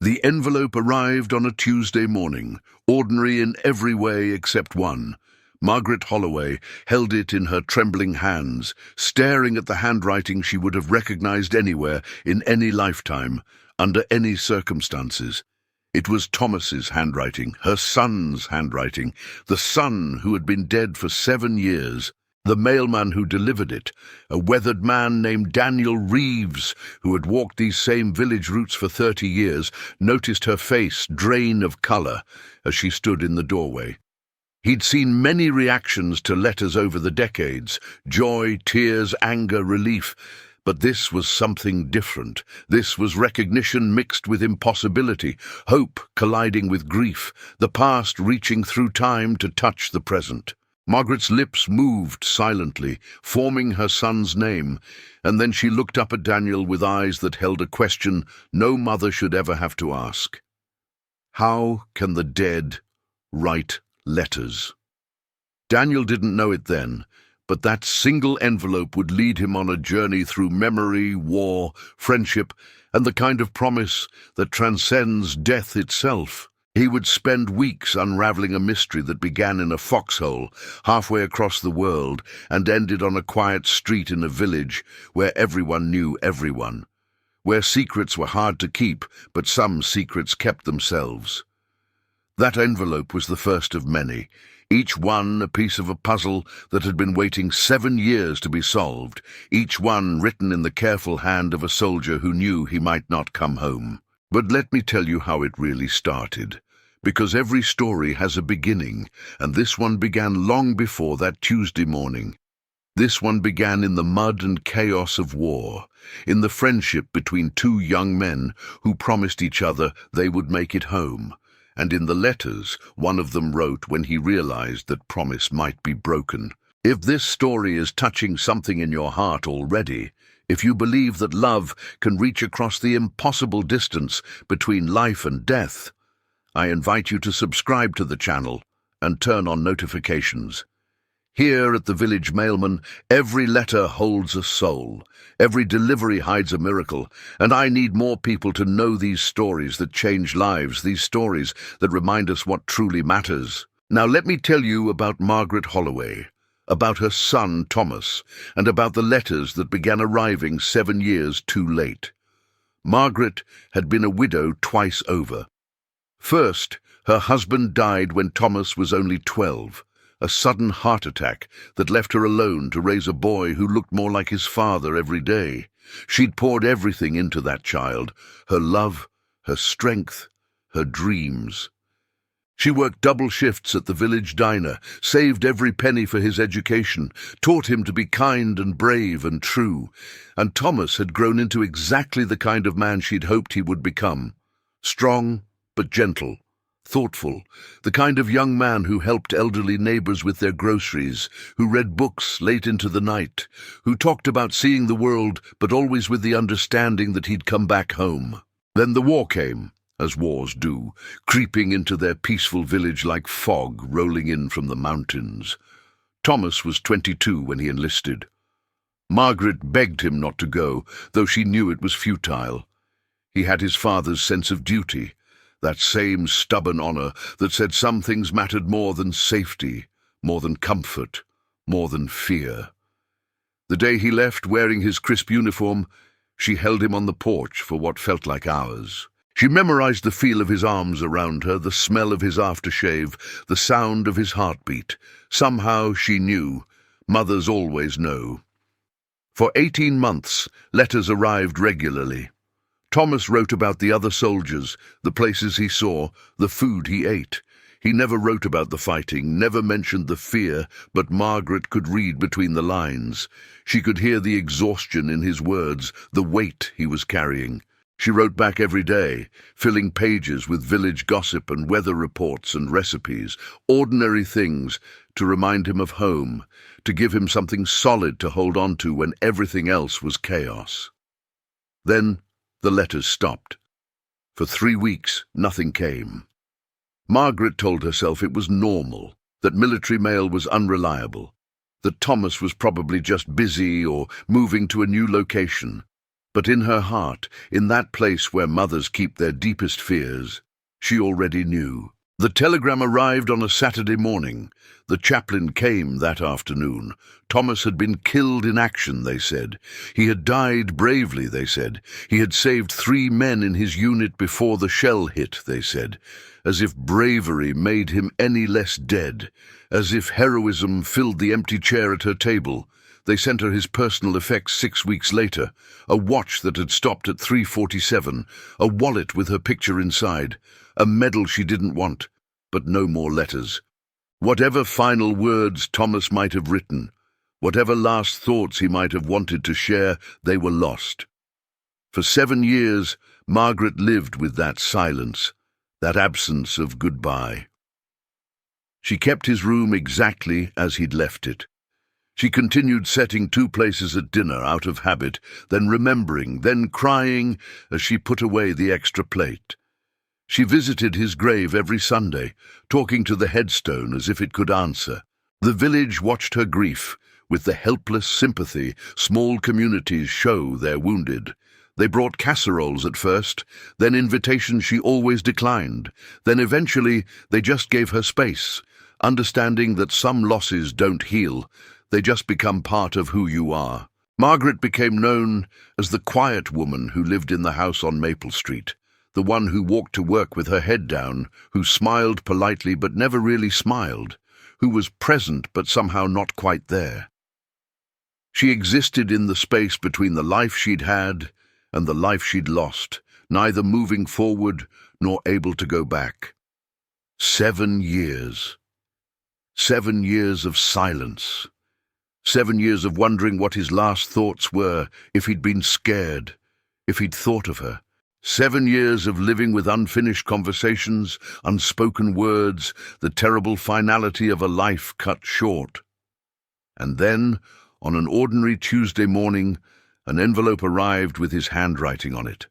The envelope arrived on a Tuesday morning, ordinary in every way except one. Margaret Holloway held it in her trembling hands, staring at the handwriting she would have recognized anywhere, in any lifetime, under any circumstances. It was Thomas's handwriting, her son's handwriting, the son who had been dead for 7 years. The mailman who delivered it, a weathered man named Daniel Reeves, who had walked these same village routes for 30 years, noticed her face drain of color as she stood in the doorway. He'd seen many reactions to letters over the decades, joy, tears, anger, relief, but this was something different. This was recognition mixed with impossibility, hope colliding with grief, the past reaching through time to touch the present. Margaret's lips moved silently, forming her son's name, and then she looked up at Daniel with eyes that held a question no mother should ever have to ask. How can the dead write letters? Daniel didn't know it then, but that single envelope would lead him on a journey through memory, war, friendship, and the kind of promise that transcends death itself. He would spend weeks unraveling a mystery that began in a foxhole halfway across the world and ended on a quiet street in a village where everyone knew everyone, where secrets were hard to keep, but some secrets kept themselves. That envelope was the first of many, each one a piece of a puzzle that had been waiting 7 years to be solved, each one written in the careful hand of a soldier who knew he might not come home. But let me tell you how it really started. Because every story has a beginning, and this one began long before that Tuesday morning. This one began in the mud and chaos of war, in the friendship between 2 young men who promised each other they would make it home, and in the letters one of them wrote when he realized that promise might be broken. If this story is touching something in your heart already, if you believe that love can reach across the impossible distance between life and death, I invite you to subscribe to the channel and turn on notifications. Here at the Village Mailman, every letter holds a soul, every delivery hides a miracle, and I need more people to know these stories that change lives, these stories that remind us what truly matters. Now let me tell you about Margaret Holloway, about her son Thomas, and about the letters that began arriving 7 years too late. Margaret had been a widow twice over. First, her husband died when Thomas was only 12, a sudden heart attack that left her alone to raise a boy who looked more like his father every day. She'd poured everything into that child, her love, her strength, her dreams. She worked double shifts at the village diner, saved every penny for his education, taught him to be kind and brave and true, and Thomas had grown into exactly the kind of man she'd hoped he would become. Strong, but gentle, thoughtful, the kind of young man who helped elderly neighbors with their groceries, who read books late into the night, who talked about seeing the world but always with the understanding that he'd come back home. Then the war came, as wars do, creeping into their peaceful village like fog rolling in from the mountains. Thomas was 22 when he enlisted. Margaret begged him not to go, though she knew it was futile. He had his father's sense of duty, that same stubborn honor that said some things mattered more than safety, more than comfort, more than fear. The day he left wearing his crisp uniform, she held him on the porch for what felt like hours. She memorized the feel of his arms around her, the smell of his aftershave, the sound of his heartbeat. Somehow she knew. Mothers always know. For 18 months, letters arrived regularly. Thomas wrote about the other soldiers, the places he saw, the food he ate. He never wrote about the fighting, never mentioned the fear, but Margaret could read between the lines. She could hear the exhaustion in his words, the weight he was carrying. She wrote back every day, filling pages with village gossip and weather reports and recipes, ordinary things to remind him of home, to give him something solid to hold on to when everything else was chaos. Then the letters stopped. For 3 weeks, nothing came. Margaret told herself it was normal, that military mail was unreliable, that Thomas was probably just busy or moving to a new location. But in her heart, in that place where mothers keep their deepest fears, she already knew. The telegram arrived on a Saturday morning. The chaplain came that afternoon. Thomas had been killed in action, they said. He had died bravely, they said. He had saved 3 men in his unit before the shell hit, they said. As if bravery made him any less dead. As if heroism filled the empty chair at her table. They sent her his personal effects 6 weeks later. A watch that had stopped at 3:47. A wallet with her picture inside. A medal she didn't want, but no more letters. Whatever final words Thomas might have written, whatever last thoughts he might have wanted to share, they were lost. For 7 years, Margaret lived with that silence, that absence of goodbye. She kept his room exactly as he'd left it. She continued setting 2 places at dinner out of habit, then remembering, then crying as she put away the extra plate. She visited his grave every Sunday, talking to the headstone as if it could answer. The village watched her grief, with the helpless sympathy small communities show their wounded. They brought casseroles at first, then invitations she always declined. Then eventually they just gave her space, understanding that some losses don't heal, they just become part of who you are. Margaret became known as the quiet woman who lived in the house on Maple Street. The one who walked to work with her head down, who smiled politely but never really smiled, who was present but somehow not quite there. She existed in the space between the life she'd had and the life she'd lost, neither moving forward nor able to go back. 7 years. 7 years of silence. 7 years of wondering what his last thoughts were, if he'd been scared, if he'd thought of her. 7 years of living with unfinished conversations, unspoken words, the terrible finality of a life cut short. And then, on an ordinary Tuesday morning, an envelope arrived with his handwriting on it.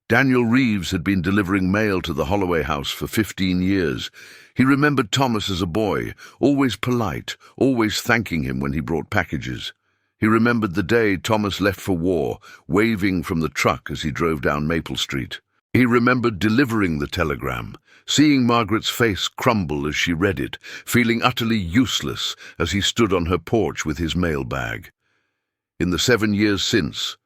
Daniel Reeves had been delivering mail to the Holloway house for 15 years. He remembered Thomas as a boy, always polite, always thanking him when he brought packages. He remembered the day Thomas left for war, waving from the truck as he drove down Maple Street. He remembered delivering the telegram, seeing Margaret's face crumble as she read it, feeling utterly useless as he stood on her porch with his mail bag. In the 7 years since,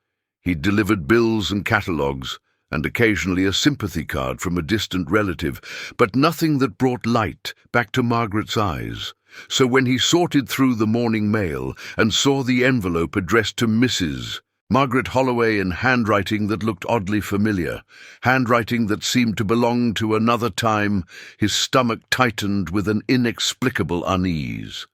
he'd delivered bills and catalogues, and occasionally a sympathy card from a distant relative, but nothing that brought light back to Margaret's eyes. So when he sorted through the morning mail and saw the envelope addressed to Mrs. Margaret Holloway in handwriting that looked oddly familiar, handwriting that seemed to belong to another time, his stomach tightened with an inexplicable unease.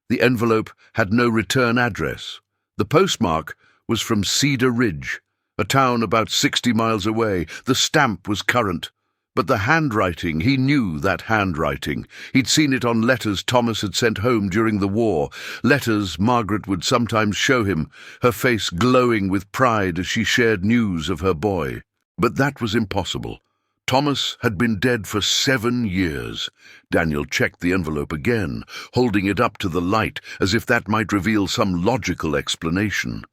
The envelope had no return address. The postmark was from Cedar Ridge, a town about 60 miles away. The stamp was current. But the handwriting, he knew that handwriting. He'd seen it on letters Thomas had sent home during the war, letters Margaret would sometimes show him, her face glowing with pride as she shared news of her boy. But that was impossible. Thomas had been dead for 7 years. Daniel checked the envelope again, holding it up to the light as if that might reveal some logical explanation.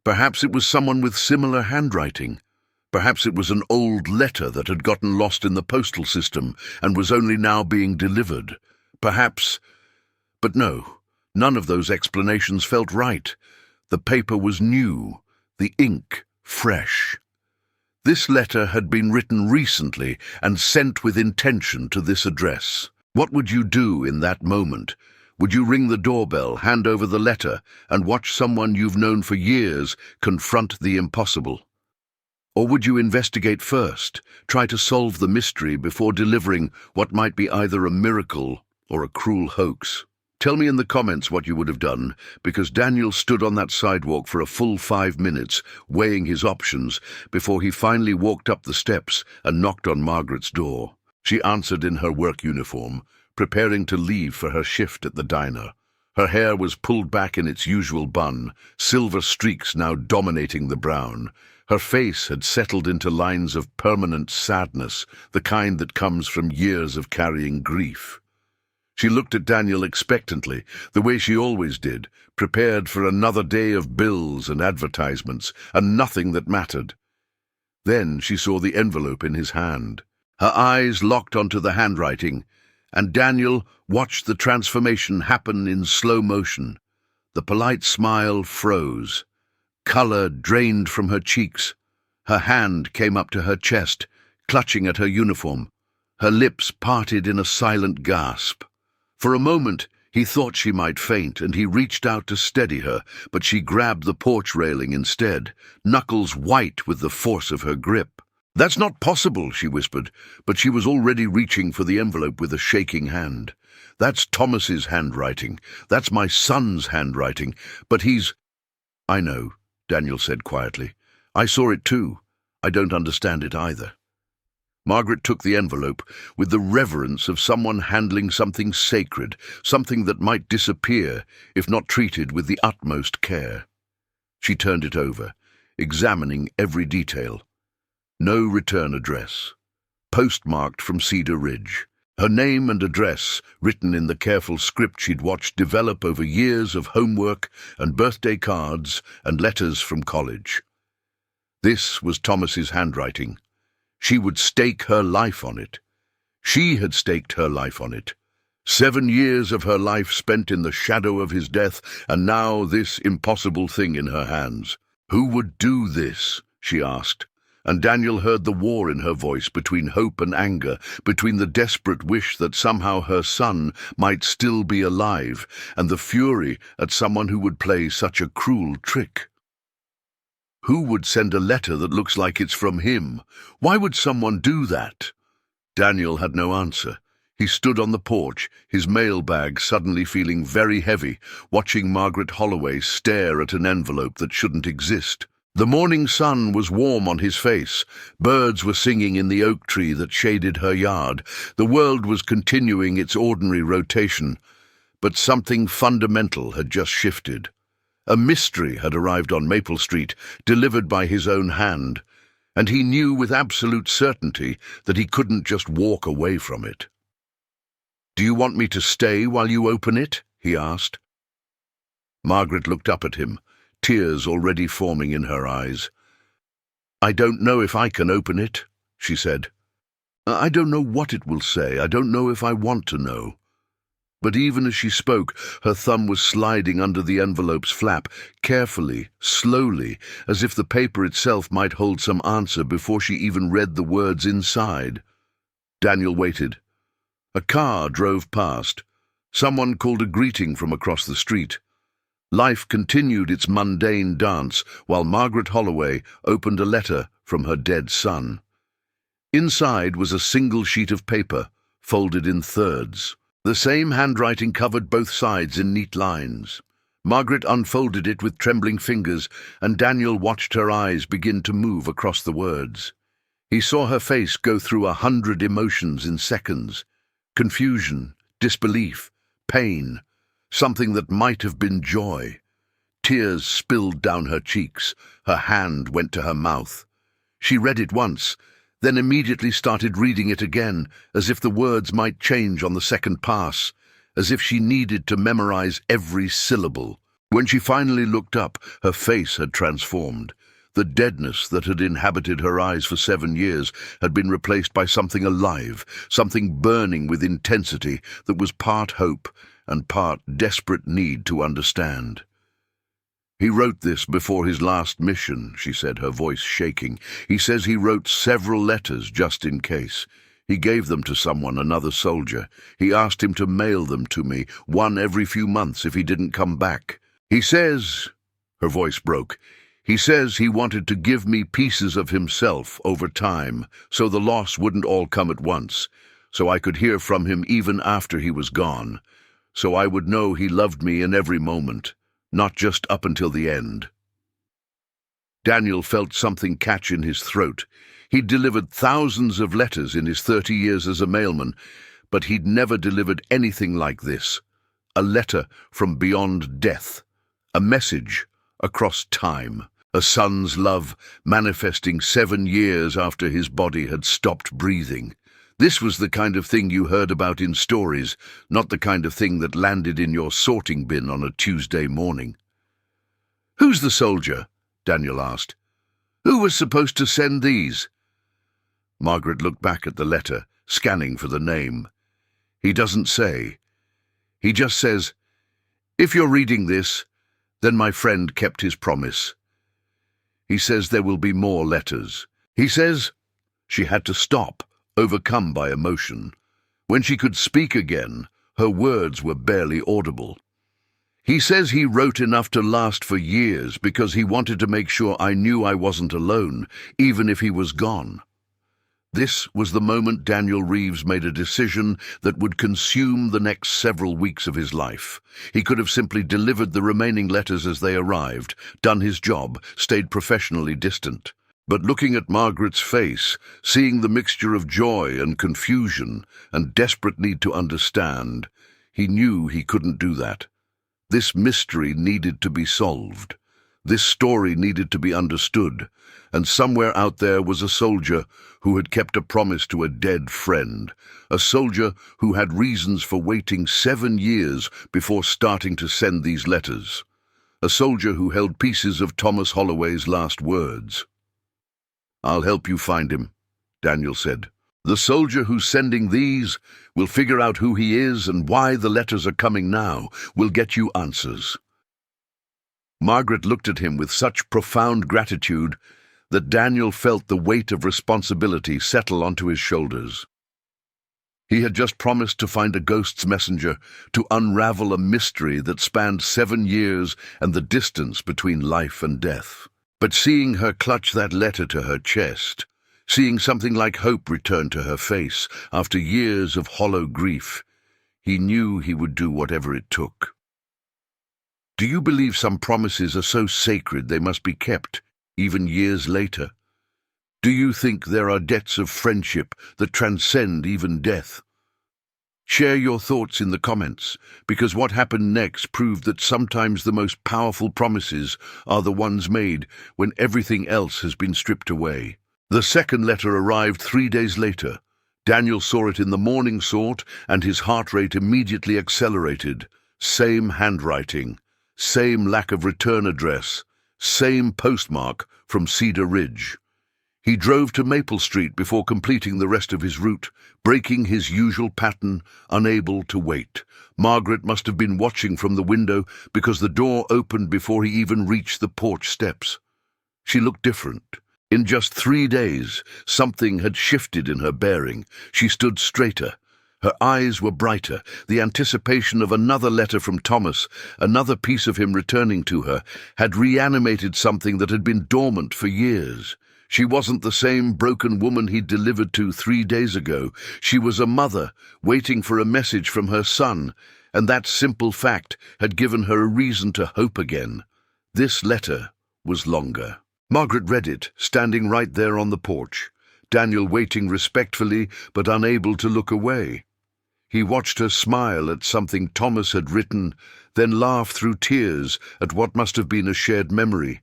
Perhaps it was someone with similar handwriting. Perhaps it was an old letter that had gotten lost in the postal system and was only now being delivered. Perhaps... But no, none of those explanations felt right. The paper was new, the ink fresh. This letter had been written recently and sent with intention to this address. What would you do in that moment? Would you ring the doorbell, hand over the letter, and watch someone you've known for years confront the impossible? Or would you investigate first, try to solve the mystery before delivering what might be either a miracle or a cruel hoax? Tell me in the comments what you would have done, because Daniel stood on that sidewalk for a full 5 minutes, weighing his options, before he finally walked up the steps and knocked on Margaret's door. She answered in her work uniform, preparing to leave for her shift at the diner. Her hair was pulled back in its usual bun, silver streaks now dominating the brown. Her face had settled into lines of permanent sadness, the kind that comes from years of carrying grief. She looked at Daniel expectantly, the way she always did, prepared for another day of bills and advertisements, and nothing that mattered. Then she saw the envelope in his hand. Her eyes locked onto the handwriting, and Daniel watched the transformation happen in slow motion. The polite smile froze. Color drained from her cheeks. Her hand came up to her chest, clutching at her uniform. Her lips parted in a silent gasp. For a moment, he thought she might faint, and he reached out to steady her, but she grabbed the porch railing instead, knuckles white with the force of her grip. "That's not possible," she whispered, but she was already reaching for the envelope with a shaking hand. "That's Thomas's handwriting. That's my son's handwriting. But he's—" "I know," Daniel said quietly. "I saw it too. I don't understand it either." Margaret took the envelope with the reverence of someone handling something sacred, something that might disappear if not treated with the utmost care. She turned it over, examining every detail. No return address. Postmarked from Cedar Ridge. Her name and address written in the careful script she'd watched develop over years of homework and birthday cards and letters from college. This was Thomas's handwriting. She would stake her life on it. She had staked her life on it. 7 years of her life spent in the shadow of his death, and now this impossible thing in her hands. Who would do this? She asked, and Daniel heard the war in her voice, between hope and anger, between the desperate wish that somehow her son might still be alive, and the fury at someone who would play such a cruel trick. Who would send a letter that looks like it's from him? Why would someone do that? Daniel had no answer. He stood on the porch, his mailbag suddenly feeling very heavy, watching Margaret Holloway stare at an envelope that shouldn't exist. The morning sun was warm on his face. Birds were singing in the oak tree that shaded her yard. The world was continuing its ordinary rotation. But something fundamental had just shifted. A mystery had arrived on Maple Street, delivered by his own hand, and he knew with absolute certainty that he couldn't just walk away from it. "Do you want me to stay while you open it?" he asked. Margaret looked up at him, tears already forming in her eyes. "I don't know if I can open it," she said. "I don't know what it will say. I don't know if I want to know." But even as she spoke, her thumb was sliding under the envelope's flap, carefully, slowly, as if the paper itself might hold some answer before she even read the words inside. Daniel waited. A car drove past. Someone called a greeting from across the street. Life continued its mundane dance while Margaret Holloway opened a letter from her dead son. Inside was a single sheet of paper, folded in thirds. The same handwriting covered both sides in neat lines. Margaret unfolded it with trembling fingers, and Daniel watched her eyes begin to move across the words. He saw her face go through 100 emotions in seconds. Confusion, disbelief, pain, something that might have been joy. Tears spilled down her cheeks. Her hand went to her mouth. She read it once, then immediately started reading it again, as if the words might change on the second pass, as if she needed to memorize every syllable. When she finally looked up, her face had transformed. The deadness that had inhabited her eyes for 7 years had been replaced by something alive, something burning with intensity that was part hope and part desperate need to understand. "He wrote this before his last mission," she said, her voice shaking. "He says he wrote several letters just in case. He gave them to someone, another soldier. He asked him to mail them to me, one every few months if he didn't come back. He says—" her voice broke. "He says he wanted to give me pieces of himself over time, so the loss wouldn't all come at once, so I could hear from him even after he was gone, so I would know he loved me in every moment. Not just up until the end." Daniel felt something catch in his throat. He'd delivered thousands of letters in his 30 years as a mailman, but he'd never delivered anything like this. A letter from beyond death. A message across time. A son's love manifesting 7 years after his body had stopped breathing. This was the kind of thing you heard about in stories, not the kind of thing that landed in your sorting bin on a Tuesday morning. "Who's the soldier?" Daniel asked. "Who was supposed to send these?" Margaret looked back at the letter, scanning for the name. "He doesn't say. He just says, 'If you're reading this, then my friend kept his promise.' He says there will be more letters. He says—" She had to stop, overcome by emotion. When she could speak again, her words were barely audible. "He says he wrote enough to last for years because he wanted to make sure I knew I wasn't alone, even if he was gone." This was the moment Daniel Reeves made a decision that would consume the next several weeks of his life. He could have simply delivered the remaining letters as they arrived, done his job, stayed professionally distant. But looking at Margaret's face, seeing the mixture of joy and confusion and desperate need to understand, he knew he couldn't do that. This mystery needed to be solved. This story needed to be understood, and somewhere out there was a soldier who had kept a promise to a dead friend, a soldier who had reasons for waiting 7 years before starting to send these letters, a soldier who held pieces of Thomas Holloway's last words. "I'll help you find him," Daniel said. "The soldier who's sending these will figure out who he is and why the letters are coming now, will get you answers." Margaret looked at him with such profound gratitude that Daniel felt the weight of responsibility settle onto his shoulders. He had just promised to find a ghost's messenger, to unravel a mystery that spanned 7 years and the distance between life and death. But seeing her clutch that letter to her chest, seeing something like hope return to her face after years of hollow grief, he knew he would do whatever it took. "Do you believe some promises are so sacred they must be kept, even years later? Do you think there are debts of friendship that transcend even death?" Share your thoughts in the comments, because what happened next proved that sometimes the most powerful promises are the ones made when everything else has been stripped away. The second letter arrived 3 days later. Daniel saw it in the morning sort, and his heart rate immediately accelerated. Same handwriting, same lack of return address, same postmark from Cedar Ridge. He drove to Maple Street before completing the rest of his route, breaking his usual pattern, unable to wait. Margaret must have been watching from the window because the door opened before he even reached the porch steps. She looked different. In just 3 days, something had shifted in her bearing. She stood straighter. Her eyes were brighter. The anticipation of another letter from Thomas, another piece of him returning to her, had reanimated something that had been dormant for years. She wasn't the same broken woman he'd delivered to 3 days ago. She was a mother, waiting for a message from her son, and that simple fact had given her a reason to hope again. This letter was longer. Margaret read it, standing right there on the porch, Daniel waiting respectfully but unable to look away. He watched her smile at something Thomas had written, then laugh through tears at what must have been a shared memory,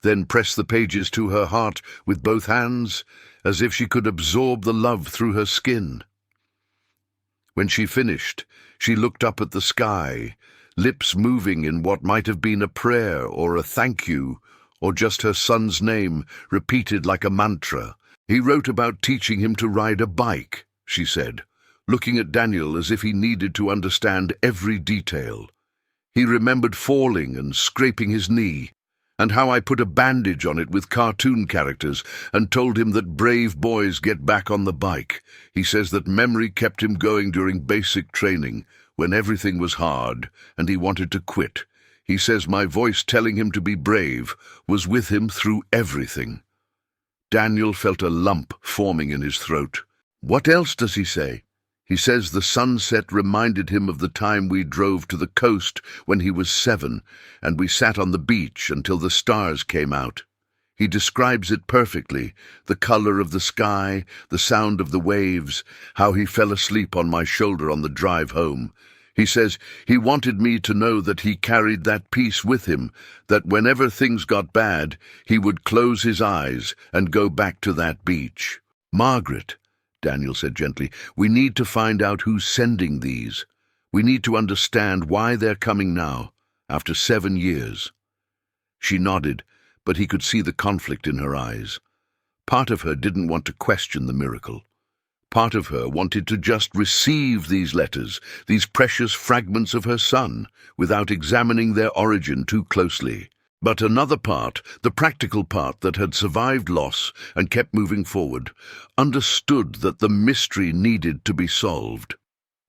then press the pages to her heart with both hands, as if she could absorb the love through her skin. When she finished, she looked up at the sky, lips moving in what might have been a prayer or a thank you, or just her son's name repeated like a mantra. "He wrote about teaching him to ride a bike," she said, looking at Daniel as if he needed to understand every detail. "He remembered falling and scraping his knee, and how I put a bandage on it with cartoon characters and told him that brave boys get back on the bike. He says that memory kept him going during basic training, when everything was hard and he wanted to quit. He says my voice telling him to be brave was with him through everything." Daniel felt a lump forming in his throat. "What else does he say?" "He says the sunset reminded him of the time we drove to the coast when he was 7, and we sat on the beach until the stars came out. He describes it perfectly, the color of the sky, the sound of the waves, how he fell asleep on my shoulder on the drive home. He says he wanted me to know that he carried that peace with him, that whenever things got bad, he would close his eyes and go back to that beach." Margaret, Daniel said gently. "We need to find out who's sending these. We need to understand why they're coming now, after 7 years." She nodded, but he could see the conflict in her eyes. Part of her didn't want to question the miracle. Part of her wanted to just receive these letters, these precious fragments of her son, without examining their origin too closely. But another part, the practical part that had survived loss and kept moving forward, understood that the mystery needed to be solved.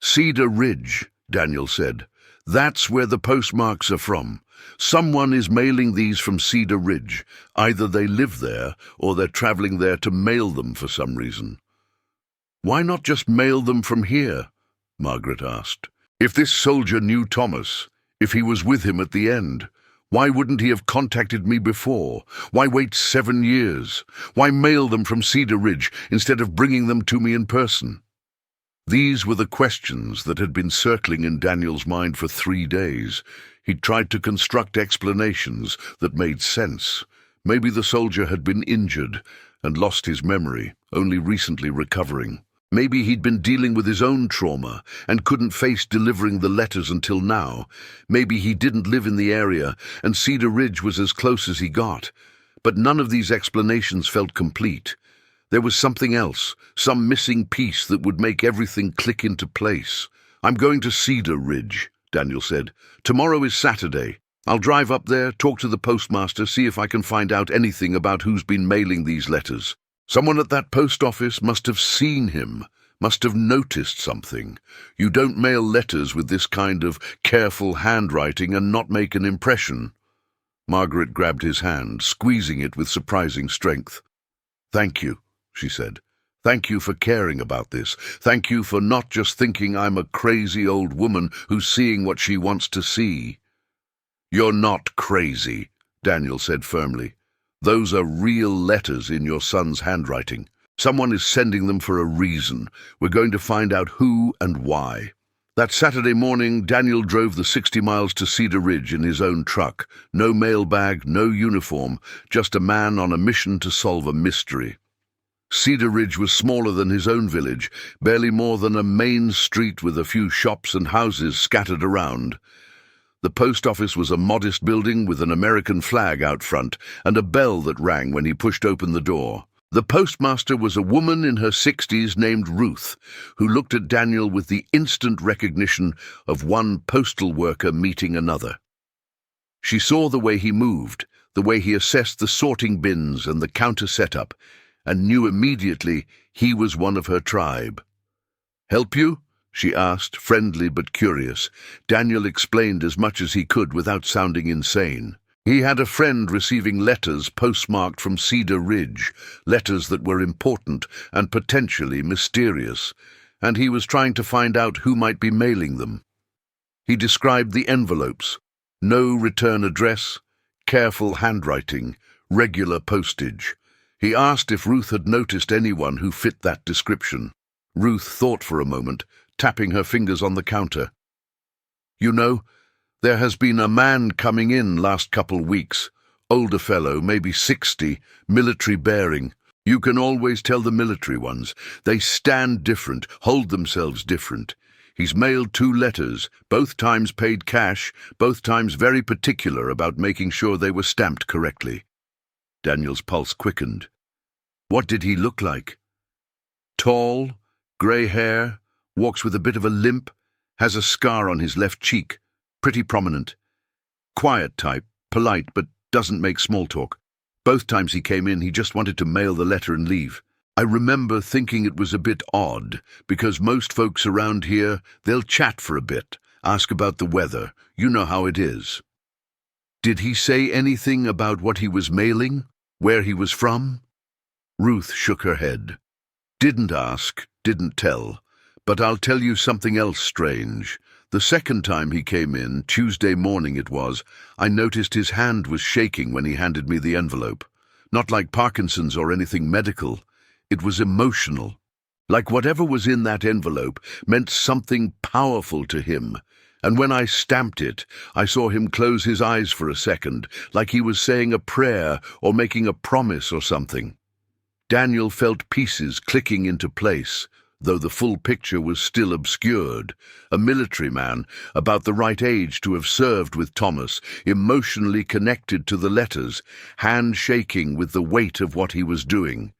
"Cedar Ridge," Daniel said. "That's where the postmarks are from. Someone is mailing these from Cedar Ridge. Either they live there, or they're traveling there to mail them for some reason." "Why not just mail them from here?" Margaret asked. "If this soldier knew Thomas, if he was with him at the end, why wouldn't he have contacted me before? Why wait 7 years? Why mail them from Cedar Ridge instead of bringing them to me in person?" These were the questions that had been circling in Daniel's mind for 3 days. He'd tried to construct explanations that made sense. Maybe the soldier had been injured and lost his memory, only recently recovering. Maybe he'd been dealing with his own trauma and couldn't face delivering the letters until now. Maybe he didn't live in the area and Cedar Ridge was as close as he got. But none of these explanations felt complete. There was something else, some missing piece that would make everything click into place. "I'm going to Cedar Ridge," Daniel said. "Tomorrow is Saturday. I'll drive up there, talk to the postmaster, see if I can find out anything about who's been mailing these letters. Someone at that post office must have seen him, must have noticed something. You don't mail letters with this kind of careful handwriting and not make an impression." Margaret grabbed his hand, squeezing it with surprising strength. "Thank you," she said. "Thank you for caring about this. Thank you for not just thinking I'm a crazy old woman who's seeing what she wants to see." "You're not crazy," Daniel said firmly. "Those are real letters in your son's handwriting. Someone is sending them for a reason. We're going to find out who and why." That Saturday morning, Daniel drove the 60 miles to Cedar Ridge in his own truck. No mailbag, no uniform, just a man on a mission to solve a mystery. Cedar Ridge was smaller than his own village, barely more than a main street with a few shops and houses scattered around. The post office was a modest building with an American flag out front and a bell that rang when he pushed open the door. The postmaster was a woman in her 60s named Ruth, who looked at Daniel with the instant recognition of one postal worker meeting another. She saw the way he moved, the way he assessed the sorting bins and the counter setup, and knew immediately he was one of her tribe. "Help you?" she asked, friendly but curious. Daniel explained as much as he could without sounding insane. He had a friend receiving letters postmarked from Cedar Ridge, letters that were important and potentially mysterious, and he was trying to find out who might be mailing them. He described the envelopes: no return address, careful handwriting, regular postage. He asked if Ruth had noticed anyone who fit that description. Ruth thought for a moment, tapping her fingers on the counter. "You know, there has been a man coming in last couple weeks. Older fellow, maybe 60, military bearing. You can always tell the military ones. They stand different, hold themselves different. He's mailed 2 letters, both times paid cash, both times very particular about making sure they were stamped correctly." Daniel's pulse quickened. "What did he look like?" "Tall, grey hair, walks with a bit of a limp, has a scar on his left cheek, pretty prominent. Quiet type, polite, but doesn't make small talk. Both times he came in, he just wanted to mail the letter and leave. I remember thinking it was a bit odd, because most folks around here, they'll chat for a bit, ask about the weather. You know how it is." "Did he say anything about what he was mailing, where he was from?" Ruth shook her head. "Didn't ask, didn't tell. But I'll tell you something else strange. The second time he came in, Tuesday morning it was, I noticed his hand was shaking when he handed me the envelope. Not like Parkinson's or anything medical. It was emotional. Like whatever was in that envelope meant something powerful to him. And when I stamped it, I saw him close his eyes for a second, like he was saying a prayer or making a promise or something." Daniel felt pieces clicking into place, though the full picture was still obscured. A military man, about the right age to have served with Thomas, emotionally connected to the letters, hand shaking with the weight of what he was doing.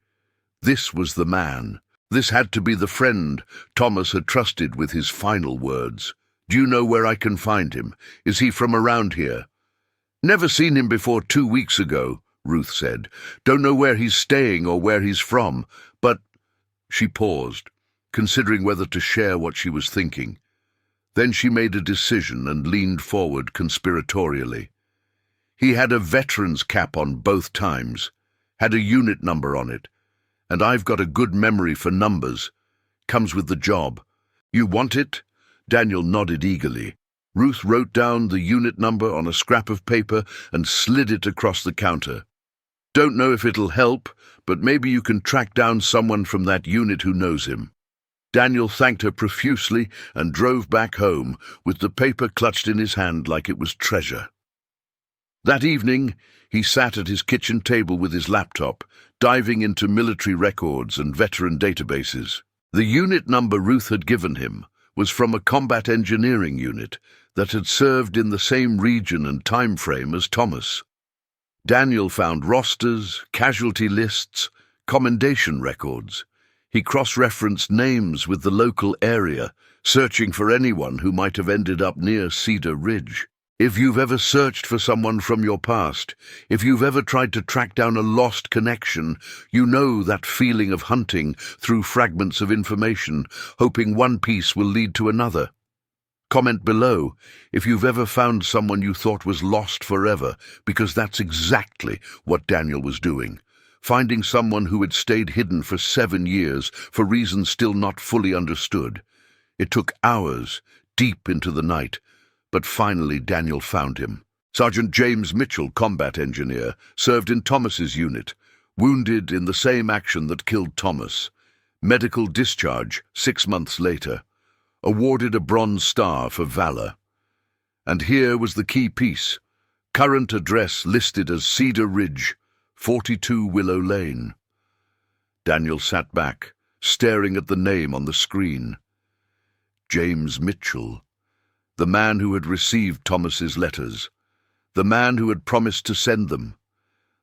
This was the man. This had to be the friend Thomas had trusted with his final words. "Do you know where I can find him? Is he from around here?" "Never seen him before 2 weeks ago," Ruth said. "Don't know where he's staying or where he's from, but—" She paused, considering whether to share what she was thinking. Then she made a decision and leaned forward conspiratorially. "He had a veteran's cap on both times, had a unit number on it, and I've got a good memory for numbers. Comes with the job. You want it?" Daniel nodded eagerly. Ruth wrote down the unit number on a scrap of paper and slid it across the counter. "Don't know if it'll help, but maybe you can track down someone from that unit who knows him." Daniel thanked her profusely and drove back home, with the paper clutched in his hand like it was treasure. That evening, he sat at his kitchen table with his laptop, diving into military records and veteran databases. The unit number Ruth had given him was from a combat engineering unit that had served in the same region and time frame as Thomas. Daniel found rosters, casualty lists, commendation records. He cross-referenced names with the local area, searching for anyone who might have ended up near Cedar Ridge. If you've ever searched for someone from your past, if you've ever tried to track down a lost connection, you know that feeling of hunting through fragments of information, hoping one piece will lead to another. Comment below if you've ever found someone you thought was lost forever, because that's exactly what Daniel was doing. Finding someone who had stayed hidden for 7 years for reasons still not fully understood. It took hours, deep into the night, but finally Daniel found him. Sergeant James Mitchell, combat engineer, served in Thomas's unit, wounded in the same action that killed Thomas. Medical discharge 6 months later. Awarded a Bronze Star for valor. And here was the key piece. Current address listed as Cedar Ridge, 42 Willow Lane. Daniel sat back, staring at the name on the screen. James Mitchell. The man who had received Thomas's letters. The man who had promised to send them.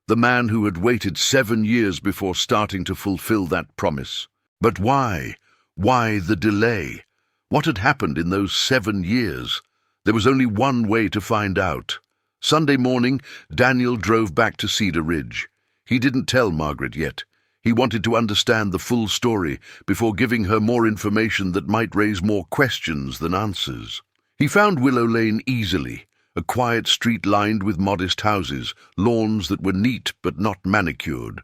The man who had waited 7 years before starting to fulfill that promise. But why? Why the delay? What had happened in those 7 years? There was only one way to find out. Sunday morning, Daniel drove back to Cedar Ridge. He didn't tell Margaret yet. He wanted to understand the full story before giving her more information that might raise more questions than answers. He found Willow Lane easily, a quiet street lined with modest houses, lawns that were neat but not manicured,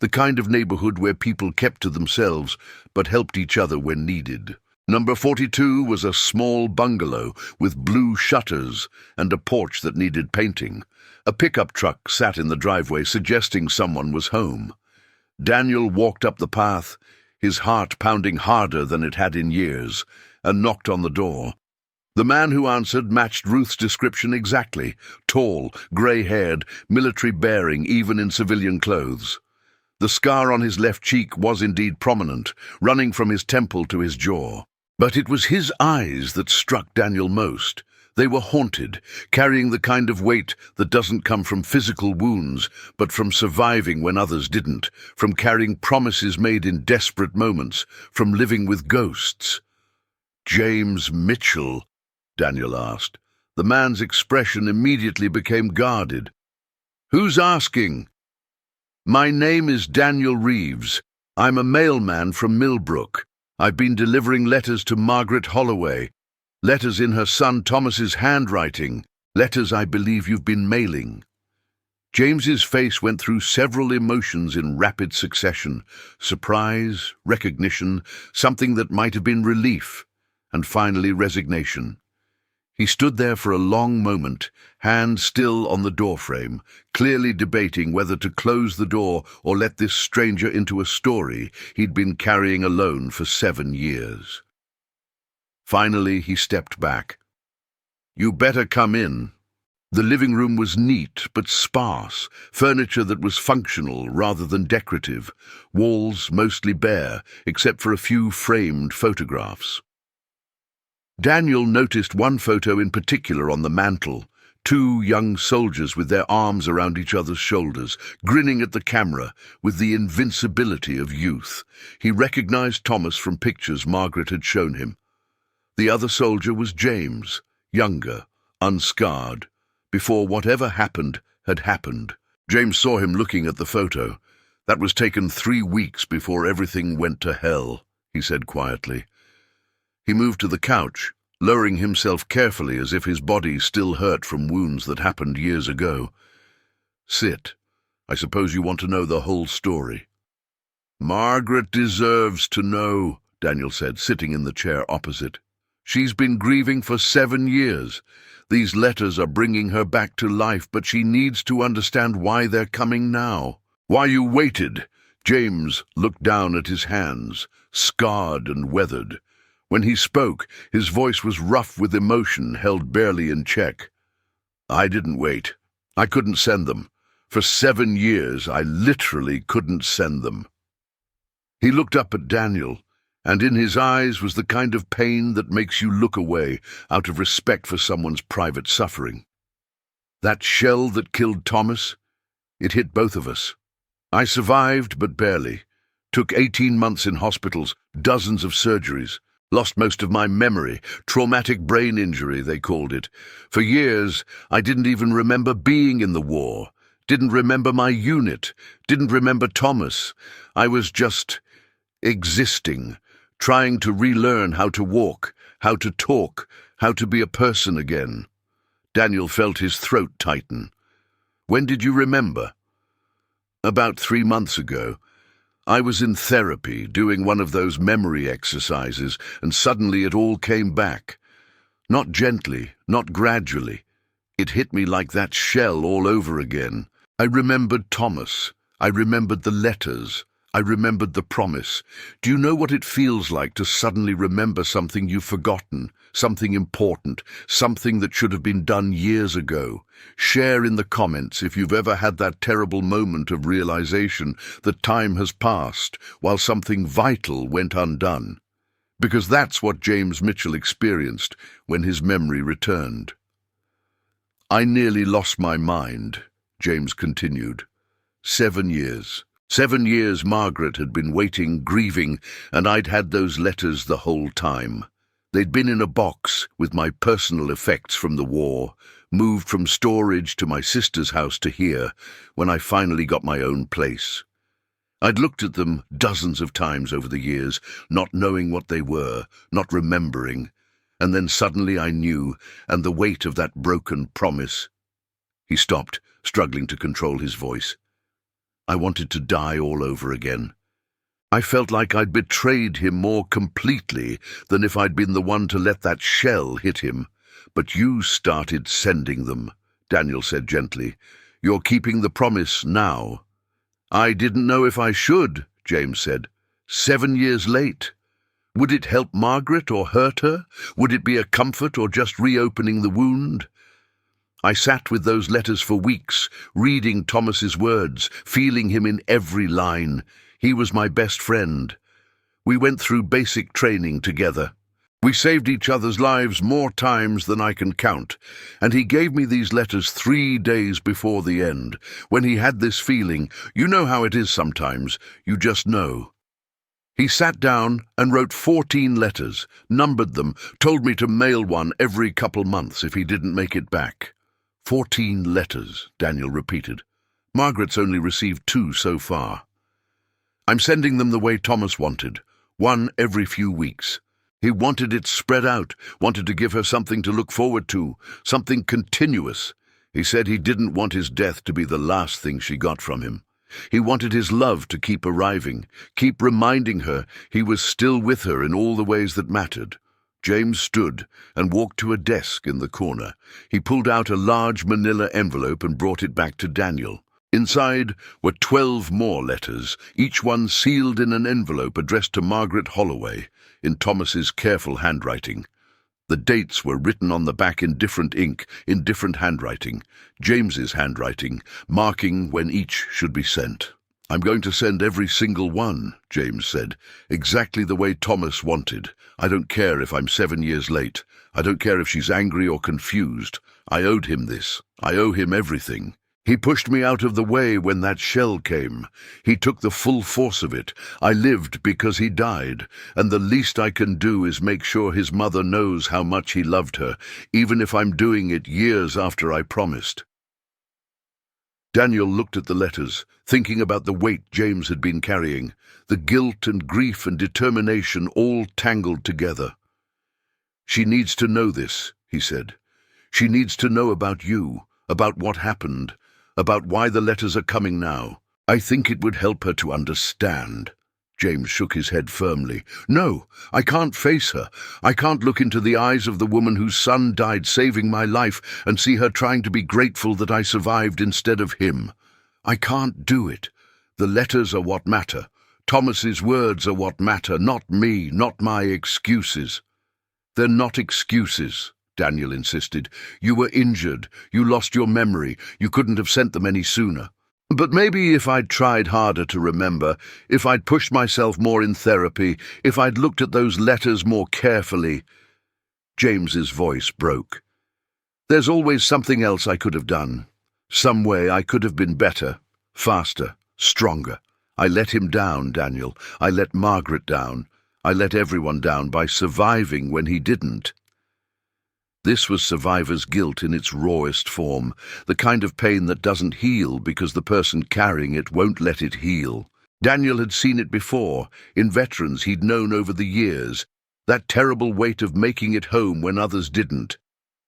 the kind of neighborhood where people kept to themselves but helped each other when needed. Number 42 was a small bungalow with blue shutters and a porch that needed painting. A pickup truck sat in the driveway, suggesting someone was home. Daniel walked up the path, his heart pounding harder than it had in years, and knocked on the door. The man who answered matched Ruth's description exactly. Tall, grey-haired, military-bearing, even in civilian clothes. The scar on his left cheek was indeed prominent, running from his temple to his jaw. But it was his eyes that struck Daniel most. They were haunted, carrying the kind of weight that doesn't come from physical wounds, but from surviving when others didn't, from carrying promises made in desperate moments, from living with ghosts. "James Mitchell?" Daniel asked. The man's expression immediately became guarded. "Who's asking?" "My name is Daniel Reeves. I'm a mailman from Millbrook. I've been delivering letters to Margaret Holloway, letters in her son Thomas's handwriting, letters I believe you've been mailing." James's face went through several emotions in rapid succession: surprise, recognition, something that might have been relief, and finally resignation. He stood there for a long moment, hand still on the doorframe, clearly debating whether to close the door or let this stranger into a story he'd been carrying alone for 7 years. Finally, he stepped back. "You better come in." The living room was neat but sparse, furniture that was functional rather than decorative, walls mostly bare, except for a few framed photographs. Daniel noticed one photo in particular on the mantel, two young soldiers with their arms around each other's shoulders, grinning at the camera with the invincibility of youth. He recognized Thomas from pictures Margaret had shown him. The other soldier was James, younger, unscarred, before whatever happened had happened. James saw him looking at the photo. "That was taken 3 weeks before everything went to hell," he said quietly. He moved to the couch, lowering himself carefully as if his body still hurt from wounds that happened years ago. "Sit. I suppose you want to know the whole story." "Margaret deserves to know," Daniel said, sitting in the chair opposite. "She's been grieving for 7 years. These letters are bringing her back to life, but she needs to understand why they're coming now. Why you waited." James looked down at his hands, scarred and weathered. When he spoke, his voice was rough with emotion held barely in check. "I didn't wait. I couldn't send them. For 7 years, I literally couldn't send them." He looked up at Daniel, and in his eyes was the kind of pain that makes you look away out of respect for someone's private suffering. "That shell that killed Thomas, it hit both of us. I survived, but barely. Took 18 months in hospitals, dozens of surgeries. Lost most of my memory, traumatic brain injury, they called it. For years, I didn't even remember being in the war. Didn't remember my unit. Didn't remember Thomas. I was just existing, trying to relearn how to walk, how to talk, how to be a person again." Daniel felt his throat tighten. "When did you remember?" "About 3 months ago. I was in therapy, doing one of those memory exercises, and suddenly it all came back. Not gently, not gradually. It hit me like that shell all over again. I remembered Thomas. I remembered the letters. I remembered the promise. Do you know what it feels like to suddenly remember something you've forgotten, something important, something that should have been done years ago? Share in the comments if you've ever had that terrible moment of realization that time has passed while something vital went undone. Because that's what James Mitchell experienced when his memory returned. "I nearly lost my mind," James continued. 7 years. 7 years Margaret had been waiting, grieving, and I'd had those letters the whole time. They'd been in a box with my personal effects from the war, moved from storage to my sister's house to here, when I finally got my own place. I'd looked at them dozens of times over the years, not knowing what they were, not remembering, and then suddenly I knew, and the weight of that broken promise. He stopped, struggling to control his voice. I wanted to die all over again. I felt like I'd betrayed him more completely than if I'd been the one to let that shell hit him. "But you started sending them," Daniel said gently. "You're keeping the promise now." "I didn't know if I should," James said. 7 years late. Would it help Margaret or hurt her? Would it be a comfort or just reopening the wound? I sat with those letters for weeks, reading Thomas's words, feeling him in every line. He was my best friend. We went through basic training together. We saved each other's lives more times than I can count, and he gave me these letters 3 days before the end, when he had this feeling, you know how it is sometimes, you just know. He sat down and wrote 14 letters, numbered them, told me to mail one every couple months if he didn't make it back. 14 letters, Daniel repeated. Margaret's only received 2 so far. I'm sending them the way Thomas wanted, 1 every few weeks. He wanted it spread out, wanted to give her something to look forward to, something continuous. He said he didn't want his death to be the last thing she got from him. He wanted his love to keep arriving, keep reminding her he was still with her in all the ways that mattered. James stood and walked to a desk in the corner. He pulled out a large manila envelope and brought it back to Daniel. Inside were 12 more letters, each one sealed in an envelope addressed to Margaret Holloway, in Thomas's careful handwriting. The dates were written on the back in different ink, in different handwriting, James's handwriting, marking when each should be sent. "I'm going to send every single one," James said, "exactly the way Thomas wanted. I don't care if I'm 7 years late. I don't care if she's angry or confused. I owed him this. I owe him everything. He pushed me out of the way when that shell came. He took the full force of it. I lived because he died, and the least I can do is make sure his mother knows how much he loved her, even if I'm doing it years after I promised." Daniel looked at the letters, thinking about the weight James had been carrying, the guilt and grief and determination all tangled together. "She needs to know this," he said. "She needs to know about you, about what happened, about why the letters are coming now. I think it would help her to understand." James shook his head firmly. "No, I can't face her. I can't look into the eyes of the woman whose son died saving my life and see her trying to be grateful that I survived instead of him. I can't do it. The letters are what matter. Thomas's words are what matter, not me, not my excuses." "They're not excuses," Daniel insisted. "You were injured. You lost your memory. You couldn't have sent them any sooner. But maybe if I'd tried harder to remember, if I'd pushed myself more in therapy, if I'd looked at those letters more carefully—" James's voice broke. "There's always something else I could have done. Some way I could have been better, faster, stronger. I let him down, Daniel. I let Margaret down. I let everyone down by surviving when he didn't." This was survivor's guilt in its rawest form, the kind of pain that doesn't heal because the person carrying it won't let it heal. Daniel had seen it before, in veterans he'd known over the years, that terrible weight of making it home when others didn't.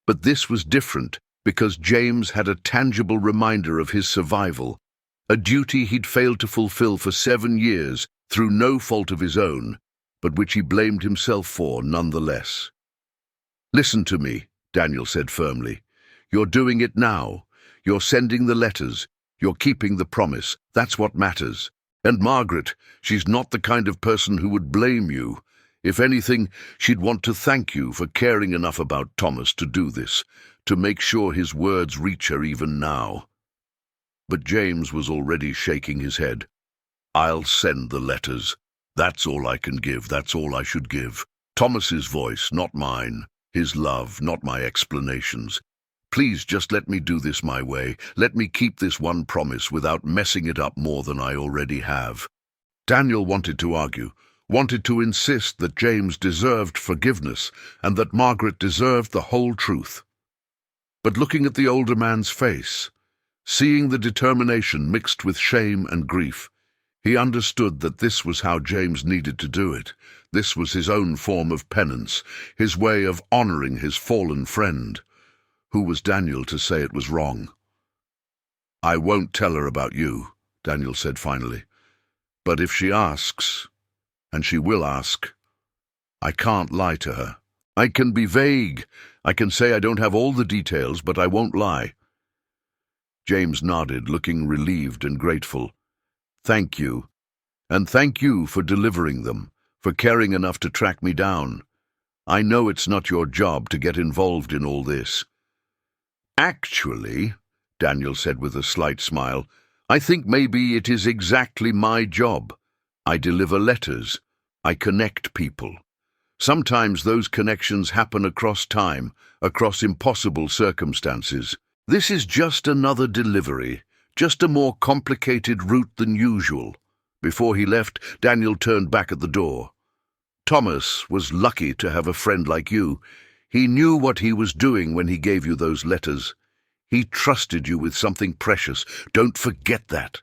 But this was different because James had a tangible reminder of his survival, a duty he'd failed to fulfill for 7 years through no fault of his own, but which he blamed himself for nonetheless. "Listen to me," Daniel said firmly. "You're doing it now. You're sending the letters. You're keeping the promise. That's what matters. And Margaret, she's not the kind of person who would blame you. If anything, she'd want to thank you for caring enough about Thomas to do this, to make sure his words reach her even now." But James was already shaking his head. "I'll send the letters. That's all I can give. That's all I should give. Thomas's voice, not mine. His love, not my explanations. Please just let me do this my way. Let me keep this one promise without messing it up more than I already have." Daniel wanted to argue, wanted to insist that James deserved forgiveness and that Margaret deserved the whole truth. But looking at the older man's face, seeing the determination mixed with shame and grief, he understood that this was how James needed to do it. This was his own form of penance, his way of honoring his fallen friend. Who was Daniel to say it was wrong? "I won't tell her about you," Daniel said finally. "But if she asks, and she will ask, I can't lie to her. I can be vague. I can say I don't have all the details, but I won't lie." James nodded, looking relieved and grateful. "Thank you. And thank you for delivering them, for caring enough to track me down. I know it's not your job to get involved in all this." "Actually," Daniel said with a slight smile, "I think maybe it is exactly my job. I deliver letters. I connect people. Sometimes those connections happen across time, across impossible circumstances. This is just another delivery, just a more complicated route than usual." Before he left, Daniel turned back at the door. "Thomas was lucky to have a friend like you. He knew what he was doing when he gave you those letters. He trusted you with something precious. Don't forget that."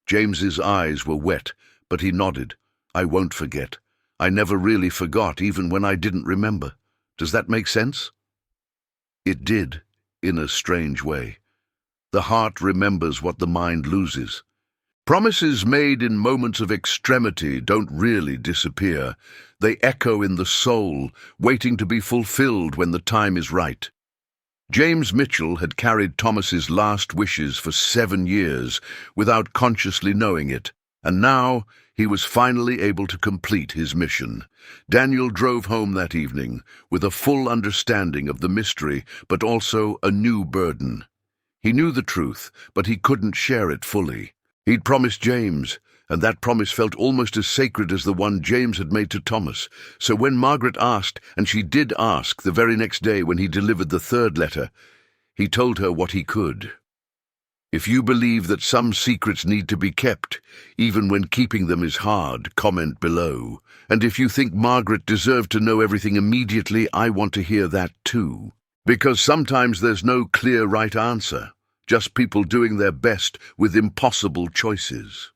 James's eyes were wet, but he nodded. "I won't forget. I never really forgot, even when I didn't remember. Does that make sense?" It did, in a strange way. The heart remembers what the mind loses. Promises made in moments of extremity don't really disappear. They echo in the soul, waiting to be fulfilled when the time is right. James Mitchell had carried Thomas's last wishes for 7 years without consciously knowing it, and now He was finally able to complete his mission. Daniel drove home that evening with a full understanding of the mystery, but also a new burden. He knew the truth, but he couldn't share it fully. He'd promised James, and that promise felt almost as sacred as the one James had made to Thomas. So when Margaret asked, and she did ask the very next day when he delivered the third letter, he told her what he could. If you believe that some secrets need to be kept, even when keeping them is hard, comment below. And if you think Margaret deserved to know everything immediately, I want to hear that too. Because sometimes there's no clear right answer, just people doing their best with impossible choices.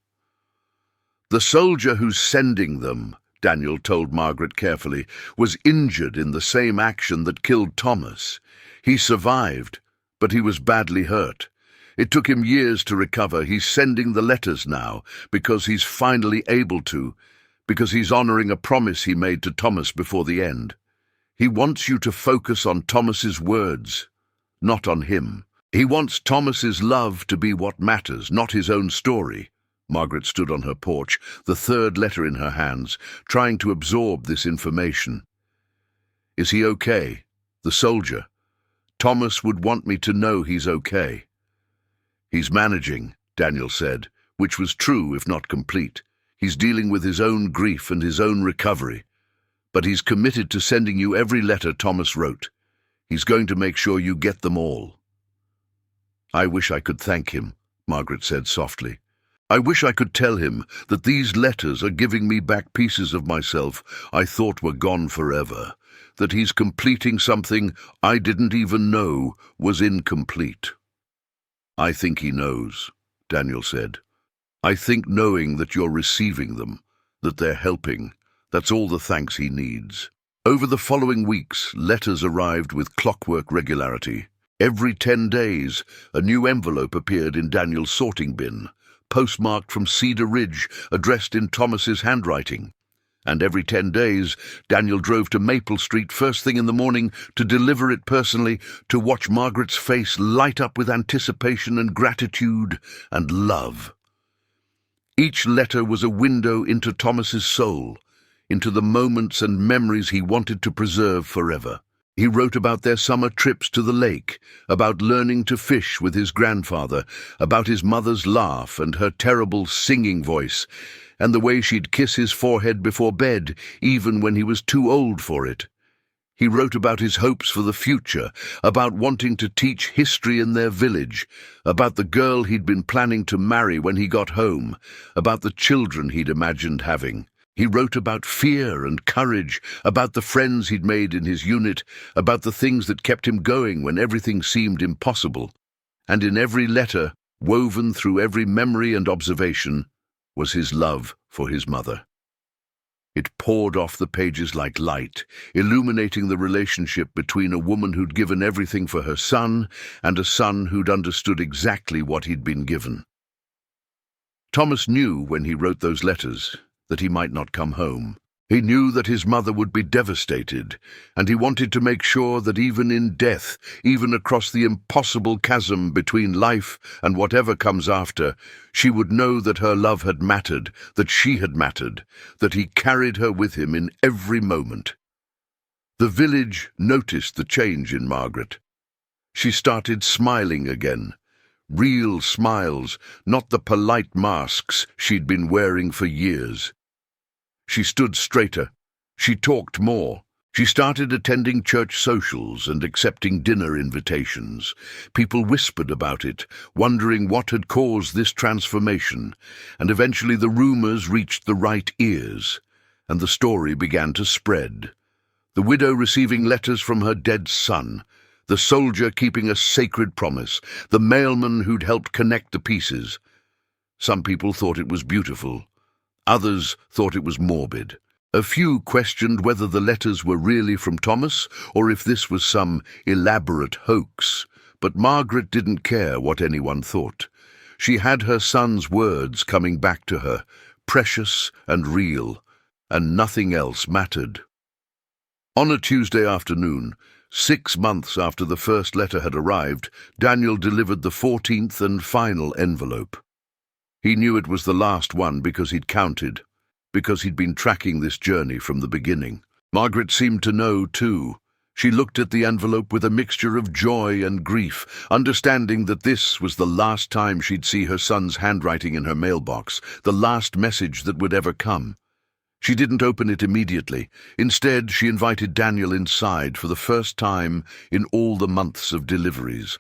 The soldier who's sending them, Daniel told Margaret carefully, was injured in the same action that killed Thomas. He survived, but he was badly hurt. It took him years to recover. He's sending the letters now because he's finally able to, because he's honoring a promise he made to Thomas before the end. He wants you to focus on Thomas's words, not on him. He wants Thomas's love to be what matters, not his own story. Margaret stood on her porch, the third letter in her hands, trying to absorb this information. Is he okay? The soldier. Thomas would want me to know he's okay. He's managing, Daniel said, which was true if not complete. He's dealing with his own grief and his own recovery. But he's committed to sending you every letter Thomas wrote. He's going to make sure you get them all. I wish I could thank him, Margaret said softly. I wish I could tell him that these letters are giving me back pieces of myself I thought were gone forever, that he's completing something I didn't even know was incomplete. I think he knows, Daniel said. I think knowing that you're receiving them, that they're helping, that's all the thanks he needs. Over the following weeks, letters arrived with clockwork regularity. Every 10 days, a new envelope appeared in Daniel's sorting bin, postmarked from Cedar Ridge, addressed in Thomas's handwriting. And every 10 days, Daniel drove to Maple Street first thing in the morning to deliver it personally, to watch Margaret's face light up with anticipation and gratitude and love. Each letter was a window into Thomas's soul, into the moments and memories he wanted to preserve forever. He wrote about their summer trips to the lake, about learning to fish with his grandfather, about his mother's laugh and her terrible singing voice, and the way she'd kiss his forehead before bed, even when he was too old for it. He wrote about his hopes for the future, about wanting to teach history in their village, about the girl he'd been planning to marry when he got home, about the children he'd imagined having. He wrote about fear and courage, about the friends he'd made in his unit, about the things that kept him going when everything seemed impossible. And in every letter, woven through every memory and observation, was his love for his mother. It poured off the pages like light, illuminating the relationship between a woman who'd given everything for her son and a son who'd understood exactly what he'd been given. Thomas knew when he wrote those letters that he might not come home. He knew that his mother would be devastated, and he wanted to make sure that even in death, even across the impossible chasm between life and whatever comes after, she would know that her love had mattered, that she had mattered, that he carried her with him in every moment. The village noticed the change in Margaret. She started smiling again. Real smiles, not the polite masks she'd been wearing for years. She stood straighter. She talked more. She started attending church socials and accepting dinner invitations. People whispered about it, wondering what had caused this transformation, and eventually the rumors reached the right ears, and the story began to spread. The widow receiving letters from her dead son, the soldier keeping a sacred promise, the mailman who'd helped connect the pieces. Some people thought it was beautiful. Others thought it was morbid. A few questioned whether the letters were really from Thomas or if this was some elaborate hoax. But Margaret didn't care what anyone thought. She had her son's words coming back to her, precious and real, and nothing else mattered. On a Tuesday afternoon, 6 months after the first letter had arrived, Daniel delivered the 14th and final envelope. He knew it was the last one because he'd counted. because he'd been tracking this journey from the beginning. Margaret seemed to know, too. She looked at the envelope with a mixture of joy and grief, understanding that this was the last time she'd see her son's handwriting in her mailbox, the last message that would ever come. She didn't open it immediately. Instead, she invited Daniel inside for the first time in all the months of deliveries.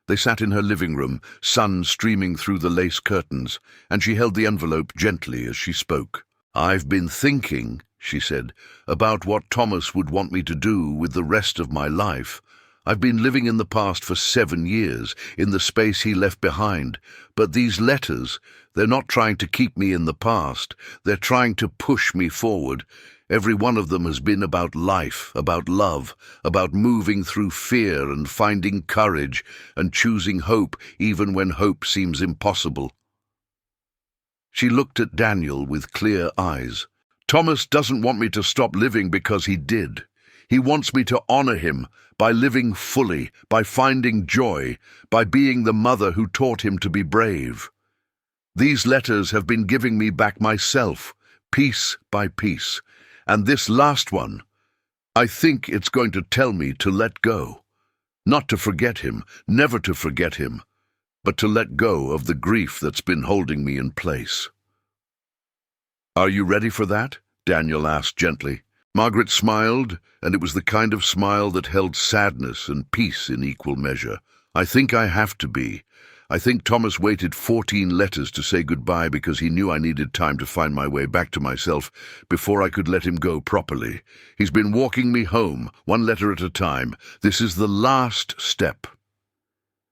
They sat in her living room, sun streaming through the lace curtains, and she held the envelope gently as she spoke. "I've been thinking," she said, "about what Thomas would want me to do with the rest of my life. I've been living in the past for 7 years, in the space he left behind, but these letters, they're not trying to keep me in the past, they're trying to push me forward. Every one of them has been about life, about love, about moving through fear and finding courage and choosing hope even when hope seems impossible." She looked at Daniel with clear eyes. "Thomas doesn't want me to stop living because he did. He wants me to honor him by living fully, by finding joy, by being the mother who taught him to be brave. These letters have been giving me back myself, piece by piece, and this last one, I think it's going to tell me to let go. Not to forget him, never to forget him, but to let go of the grief that's been holding me in place." "Are you ready for that?" Daniel asked gently. Margaret smiled, and it was the kind of smile that held sadness and peace in equal measure. "I think I have to be. I think Thomas waited 14 letters to say goodbye because he knew I needed time to find my way back to myself before I could let him go properly. He's been walking me home, 1 letter at a time. This is the last step."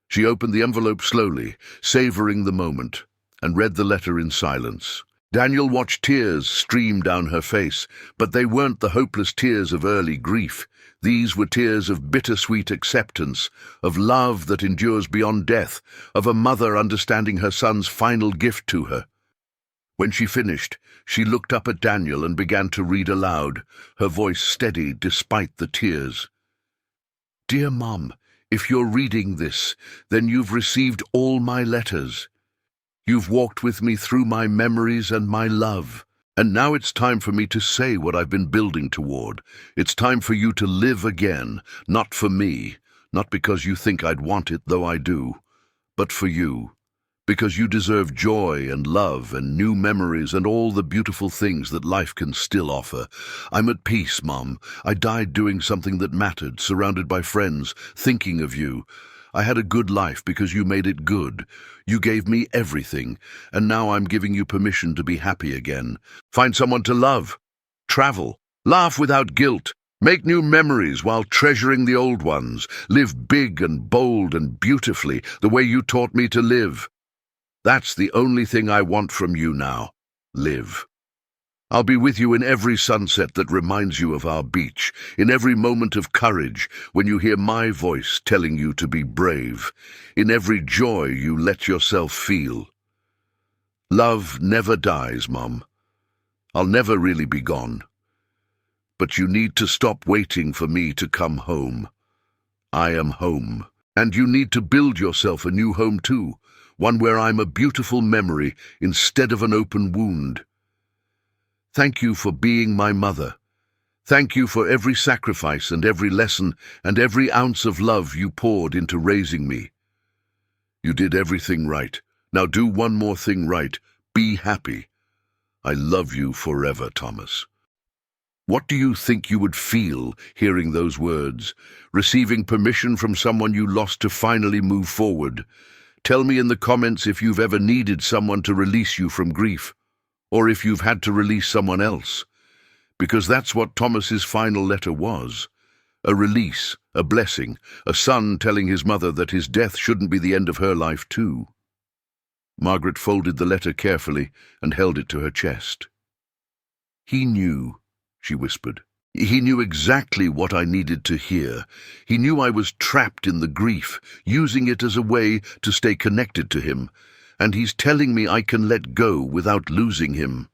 She opened the envelope slowly, savoring the moment, and read the letter in silence. Daniel watched tears stream down her face, but they weren't the hopeless tears of early grief. These were tears of bittersweet acceptance, of love that endures beyond death, of a mother understanding her son's final gift to her. When she finished, she looked up at Daniel and began to read aloud, her voice steady despite the tears. "Dear Mom, if you're reading this, then you've received all my letters. You've walked with me through my memories and my love. And now it's time for me to say what I've been building toward. It's time for you to live again, not for me, not because you think I'd want it, though I do, but for you, because you deserve joy and love and new memories and all the beautiful things that life can still offer. I'm at peace, Mom. I died doing something that mattered, surrounded by friends, thinking of you. I had a good life because you made it good. You gave me everything, and now I'm giving you permission to be happy again. Find someone to love. Travel. Laugh without guilt. Make new memories while treasuring the old ones. Live big and bold and beautifully, the way you taught me to live. That's the only thing I want from you now. Live. I'll be with you in every sunset that reminds you of our beach, in every moment of courage when you hear my voice telling you to be brave, in every joy you let yourself feel. Love never dies, Mom. I'll never really be gone. But you need to stop waiting for me to come home. I am home, and you need to build yourself a new home too, one where I'm a beautiful memory instead of an open wound. Thank you for being my mother. Thank you for every sacrifice and every lesson and every ounce of love you poured into raising me. You did everything right. Now do one more thing right. Be happy. I love you forever, Thomas." What do you think you would feel hearing those words, receiving permission from someone you lost to finally move forward? Tell me in the comments if you've ever needed someone to release you from grief, or if you've had to release someone else. Because that's what Thomas's final letter was. A release, a blessing, a son telling his mother that his death shouldn't be the end of her life too. Margaret folded the letter carefully and held it to her chest. "He knew," she whispered. "He knew exactly what I needed to hear. He knew I was trapped in the grief, using it as a way to stay connected to him, and he's telling me I can let go without losing him."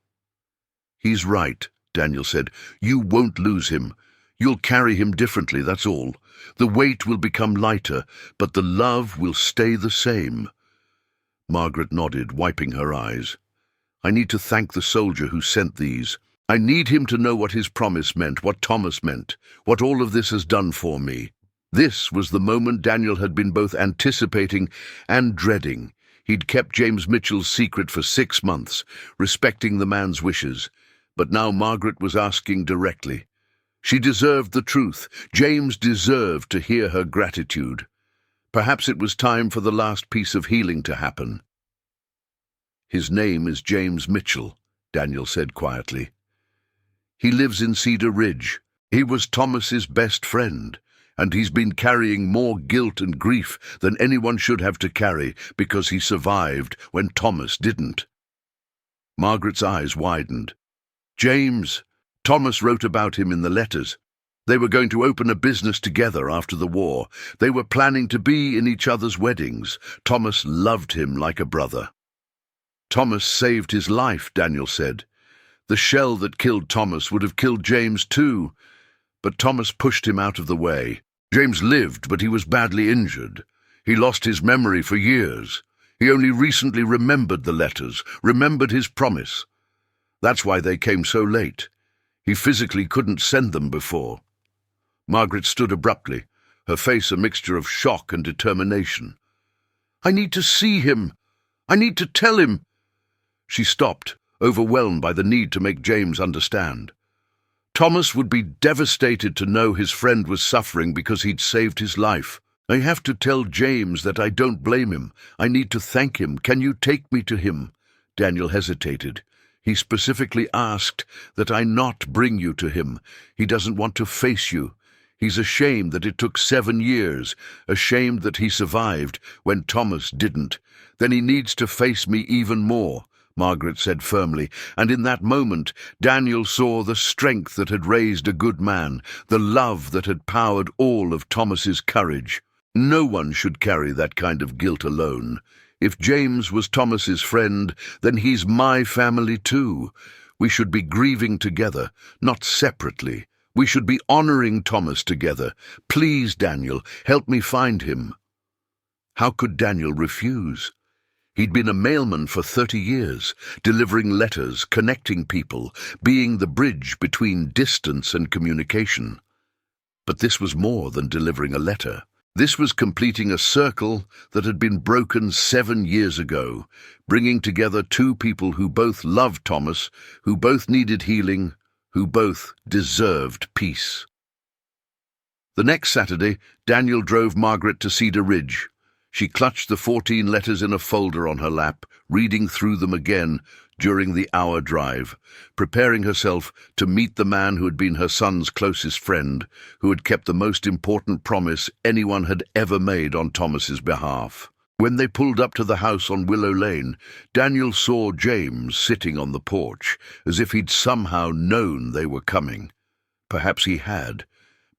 "He's right," Daniel said. "You won't lose him. You'll carry him differently, that's all. The weight will become lighter, but the love will stay the same." Margaret nodded, wiping her eyes. I need to thank the soldier who sent these. I need him to know what his promise meant, what Thomas meant, what all of this has done for me." This was the moment Daniel had been both anticipating and dreading. He'd kept James Mitchell's secret for 6 months, respecting the man's wishes. But now Margaret was asking directly. She deserved the truth. James deserved to hear her gratitude. Perhaps it was time for the last piece of healing to happen. "His name is James Mitchell," Daniel said quietly. "He lives in Cedar Ridge. He was Thomas's best friend, and he's been carrying more guilt and grief than anyone should have to carry because he survived when Thomas didn't." Margaret's eyes widened. "James! Thomas wrote about him in the letters. They were going to open a business together after the war. They were planning to be in each other's weddings. Thomas loved him like a brother." "Thomas saved his life," Daniel said. "The shell that killed Thomas would have killed James too. But Thomas pushed him out of the way. James lived, but he was badly injured. He lost his memory for years. He only recently remembered the letters, remembered his promise. That's why they came so late. He physically couldn't send them before." Margaret stood abruptly, her face a mixture of shock and determination. "I need to see him. I need to tell him." She stopped, overwhelmed by the need to make James understand. Thomas would be devastated to know his friend was suffering because he'd saved his life. "I have to tell James that I don't blame him. I need to thank him. Can you take me to him?" Daniel hesitated. "He specifically asked that I not bring you to him. He doesn't want to face you. He's ashamed that it took 7 years, ashamed that he survived when Thomas didn't. Then he needs to face me even more," Margaret said firmly, and in that moment Daniel saw the strength that had raised a good man, the love that had powered all of Thomas's courage. No one should carry that kind of guilt alone. If James was Thomas's friend, then he's my family too. We should be grieving together, not separately. We should be honoring Thomas together. Please, Daniel, help me find him." How could Daniel refuse? He'd been a mailman for 30 years, delivering letters, connecting people, being the bridge between distance and communication. But this was more than delivering a letter. This was completing a circle that had been broken 7 years ago, bringing together 2 people who both loved Thomas, who both needed healing, who both deserved peace. The next Saturday, Daniel drove Margaret to Cedar Ridge. She clutched the 14 letters in a folder on her lap, reading through them again during the hour drive, preparing herself to meet the man who had been her son's closest friend, who had kept the most important promise anyone had ever made on Thomas's behalf. When they pulled up to the house on Willow Lane, Daniel saw James sitting on the porch, as if he'd somehow known they were coming. Perhaps he had.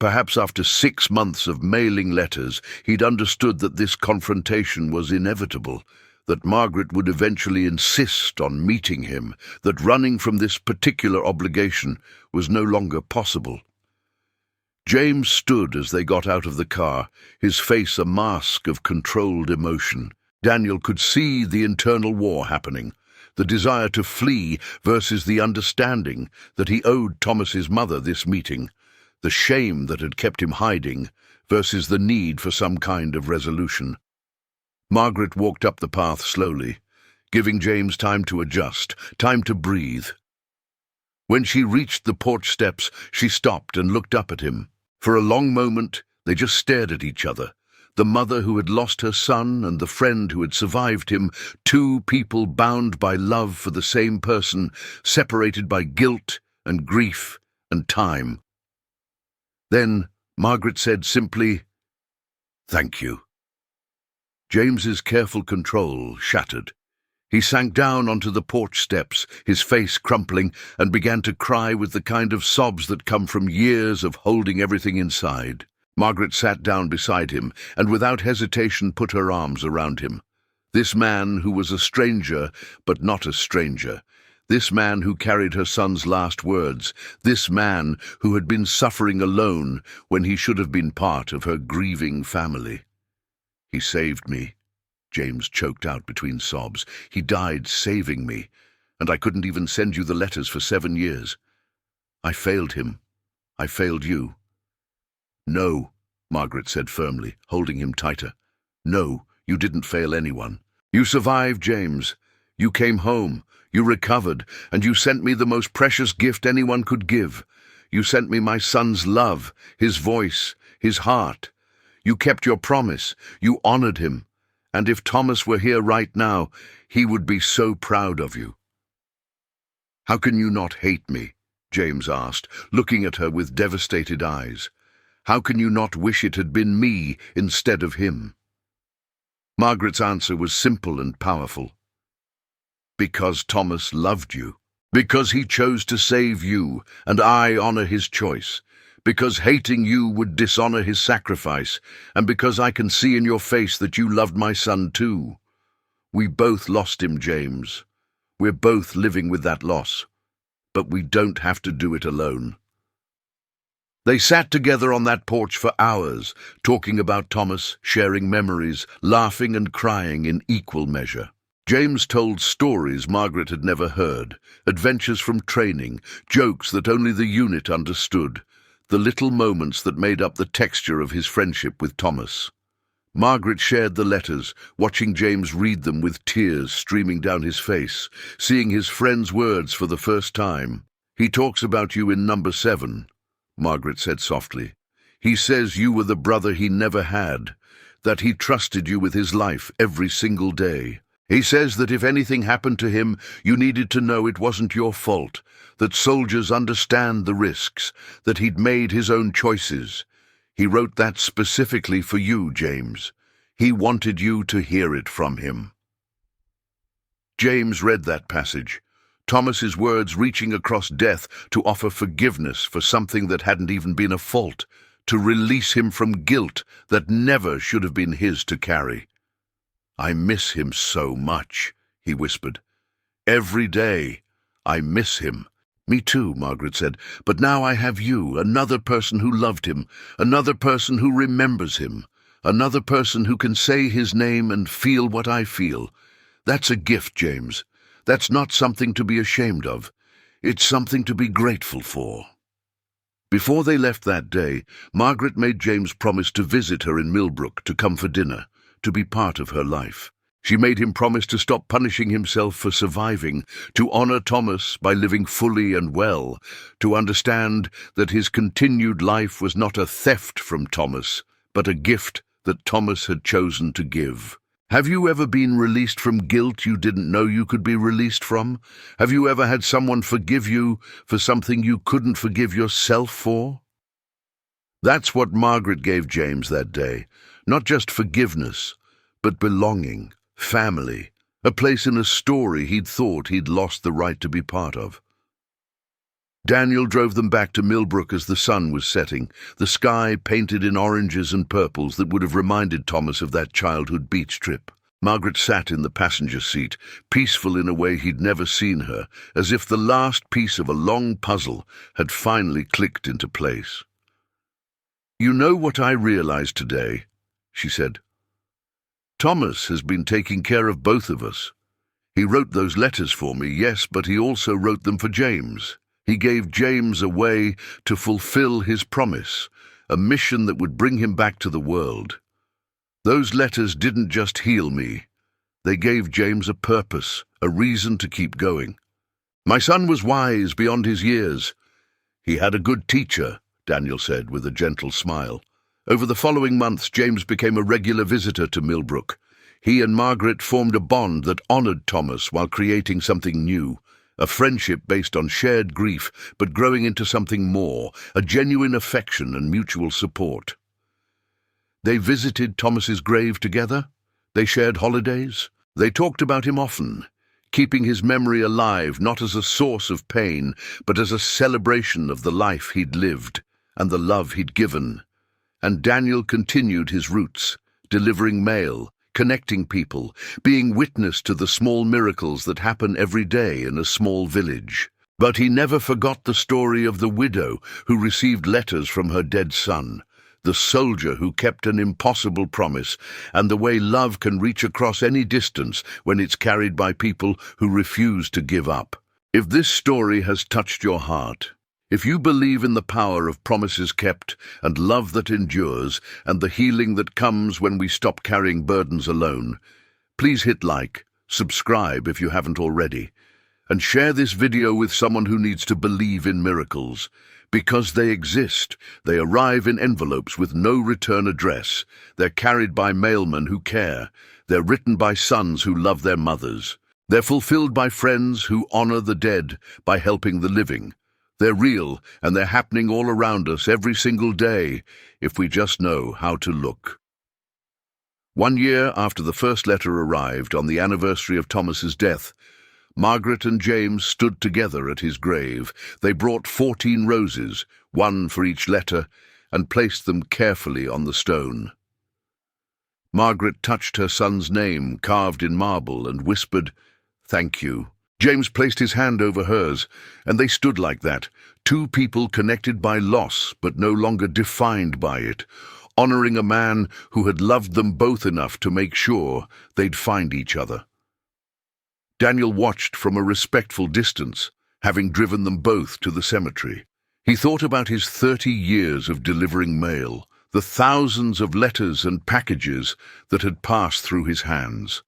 Perhaps after 6 months of mailing letters, he'd understood that this confrontation was inevitable, that Margaret would eventually insist on meeting him, that running from this particular obligation was no longer possible. James stood as they got out of the car, his face a mask of controlled emotion. Daniel could see the internal war happening, the desire to flee versus the understanding that he owed Thomas's mother this meeting, the shame that had kept him hiding versus the need for some kind of resolution. Margaret walked up the path slowly, giving James time to adjust, time to breathe. When she reached the porch steps, she stopped and looked up at him. For a long moment, they just stared at each other. The mother who had lost her son and the friend who had survived him, 2 people bound by love for the same person, separated by guilt and grief and time. Then Margaret said simply, "Thank you." James's careful control shattered. He sank down onto the porch steps, his face crumpling, and began to cry with the kind of sobs that come from years of holding everything inside. Margaret sat down beside him and without hesitation put her arms around him. This man who was a stranger, but not a stranger. This man who carried her son's last words. This man who had been suffering alone when he should have been part of her grieving family. "He saved me," James choked out between sobs. "He died saving me. and I couldn't even send you the letters for 7 years. I failed him. I failed you." "No," Margaret said firmly, holding him tighter. "No, you didn't fail anyone. You survived, James. You came home. You recovered, and you sent me the most precious gift anyone could give. You sent me my son's love, his voice, his heart. You kept your promise. You honored him. And if Thomas were here right now, he would be so proud of you." "How can you not hate me?" James asked, looking at her with devastated eyes. "How can you not wish it had been me instead of him?" Margaret's answer was simple and powerful. "Because Thomas loved you. Because he chose to save you, and I honor his choice. Because hating you would dishonor his sacrifice, and because I can see in your face that you loved my son too. We both lost him, James. We're both living with that loss. But we don't have to do it alone." They sat together on that porch for hours, talking about Thomas, sharing memories, laughing and crying in equal measure. James told stories Margaret had never heard, adventures from training, jokes that only the unit understood, the little moments that made up the texture of his friendship with Thomas. Margaret shared the letters, watching James read them with tears streaming down his face, seeing his friend's words for the first time. "He talks about you in number 7, Margaret said softly. "He says you were the brother he never had, that he trusted you with his life every single day. He says that if anything happened to him, you needed to know it wasn't your fault, that soldiers understand the risks, that he'd made his own choices. He wrote that specifically for you, James. He wanted you to hear it from him." James read that passage, Thomas's words reaching across death to offer forgiveness for something that hadn't even been a fault, to release him from guilt that never should have been his to carry. "I miss him so much," he whispered. "Every day, I miss him." "Me too," Margaret said, "but now I have you, another person who loved him, another person who remembers him, another person who can say his name and feel what I feel. That's a gift, James. That's not something to be ashamed of. It's something to be grateful for." Before they left that day, Margaret made James promise to visit her in Millbrook, to come for dinner, to be part of her life. She made him promise to stop punishing himself for surviving, to honor Thomas by living fully and well, to understand that his continued life was not a theft from Thomas, but a gift that Thomas had chosen to give. Have you ever been released from guilt you didn't know you could be released from? Have you ever had someone forgive you for something you couldn't forgive yourself for? That's what Margaret gave James that day. Not just forgiveness, but belonging, family, a place in a story he'd thought he'd lost the right to be part of. Daniel drove them back to Millbrook as the sun was setting, the sky painted in oranges and purples that would have reminded Thomas of that childhood beach trip. Margaret sat in the passenger seat, peaceful in a way he'd never seen her, as if the last piece of a long puzzle had finally clicked into place. "You know what I realized today?" she said. "Thomas has been taking care of both of us. He wrote those letters for me, yes, but he also wrote them for James. He gave James a way to fulfill his promise, a mission that would bring him back to the world. Those letters didn't just heal me. They gave James a purpose, a reason to keep going. My son was wise beyond his years. He had a good teacher," Daniel said with a gentle smile. Over the following months, James became a regular visitor to Millbrook. He and Margaret formed a bond that honored Thomas while creating something new, a friendship based on shared grief, but growing into something more, a genuine affection and mutual support. They visited Thomas's grave together. They shared holidays. They talked about him often, keeping his memory alive not as a source of pain, but as a celebration of the life he'd lived and the love he'd given. And Daniel continued his roots, delivering mail, connecting people, being witness to the small miracles that happen every day in a small village. But he never forgot the story of the widow who received letters from her dead son, the soldier who kept an impossible promise, and the way love can reach across any distance when it's carried by people who refuse to give up. If this story has touched your heart, if you believe in the power of promises kept and love that endures and the healing that comes when we stop carrying burdens alone, please hit like, subscribe if you haven't already, and share this video with someone who needs to believe in miracles. Because they exist, they arrive in envelopes with no return address. They're carried by mailmen who care. They're written by sons who love their mothers. They're fulfilled by friends who honor the dead by helping the living. They're real, and they're happening all around us every single day, if we just know how to look. 1 year after the first letter arrived, on the anniversary of Thomas's death, Margaret and James stood together at his grave. They brought 14 roses, one for each letter, and placed them carefully on the stone. Margaret touched her son's name, carved in marble, and whispered, "Thank you." James placed his hand over hers, and they stood like that, two people connected by loss but no longer defined by it, honoring a man who had loved them both enough to make sure they'd find each other. Daniel watched from a respectful distance, having driven them both to the cemetery. He thought about his 30 years of delivering mail, the thousands of letters and packages that had passed through his hands.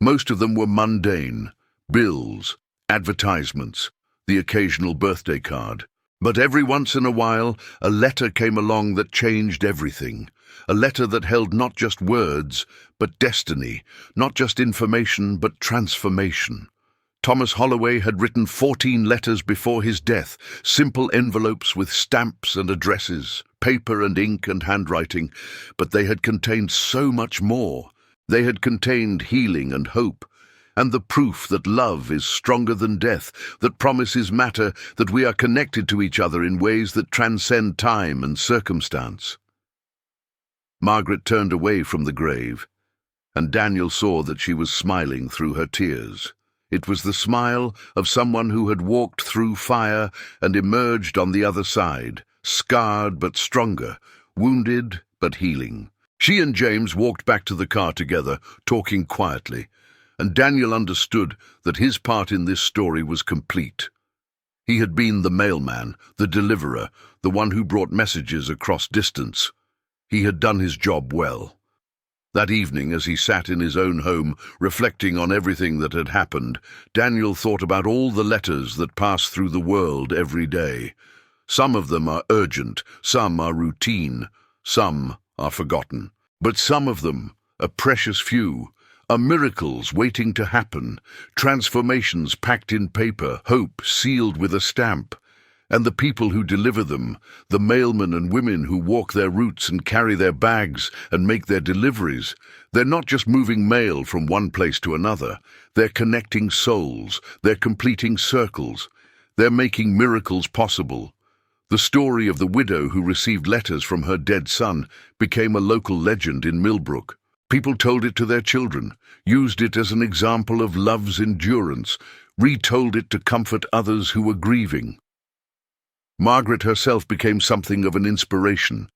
Most of them were mundane, bills, advertisements, the occasional birthday card. But every once in a while, a letter came along that changed everything. A letter that held not just words, but destiny, not just information, but transformation. Thomas Holloway had written 14 letters before his death, simple envelopes with stamps and addresses, paper and ink and handwriting, but they had contained so much more. They had contained healing and hope, and the proof that love is stronger than death, that promises matter, that we are connected to each other in ways that transcend time and circumstance. Margaret turned away from the grave, and Daniel saw that she was smiling through her tears. It was the smile of someone who had walked through fire and emerged on the other side, scarred but stronger, wounded but healing. She and James walked back to the car together, talking quietly, and Daniel understood that his part in this story was complete. He had been the mailman, the deliverer, the one who brought messages across distance. He had done his job well. That evening, as he sat in his own home, reflecting on everything that had happened, Daniel thought about all the letters that pass through the world every day. Some of them are urgent, some are routine, some are forgotten. But some of them, a precious few, are miracles waiting to happen, transformations packed in paper, hope sealed with a stamp. And the people who deliver them, the mailmen and women who walk their routes and carry their bags and make their deliveries, they're not just moving mail from one place to another. They're connecting souls, they're completing circles, they're making miracles possible. The story of the widow who received letters from her dead son became a local legend in Millbrook. People told it to their children, used it as an example of love's endurance, retold it to comfort others who were grieving. Margaret herself became something of an inspiration,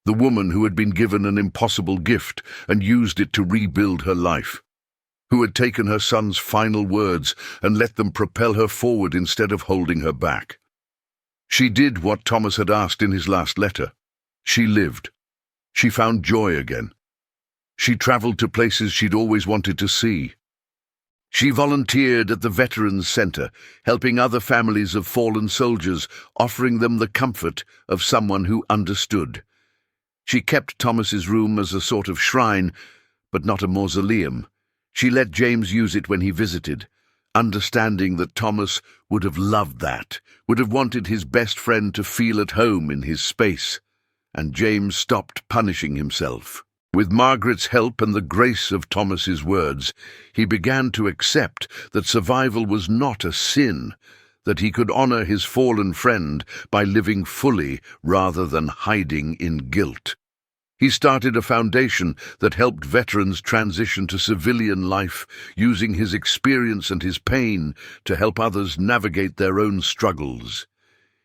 the woman who had been given an impossible gift and used it to rebuild her life, who had taken her son's final words and let them propel her forward instead of holding her back. She did what Thomas had asked in his last letter. She lived. She found joy again. She traveled to places she'd always wanted to see. She volunteered at the Veterans Center, helping other families of fallen soldiers, offering them the comfort of someone who understood. She kept Thomas's room as a sort of shrine, but not a mausoleum. She let James use it when he visited, understanding that Thomas would have loved that, would have wanted his best friend to feel at home in his space. And James stopped punishing himself. With Margaret's help and the grace of Thomas's words, he began to accept that survival was not a sin, that he could honor his fallen friend by living fully rather than hiding in guilt. He started a foundation that helped veterans transition to civilian life, using his experience and his pain to help others navigate their own struggles.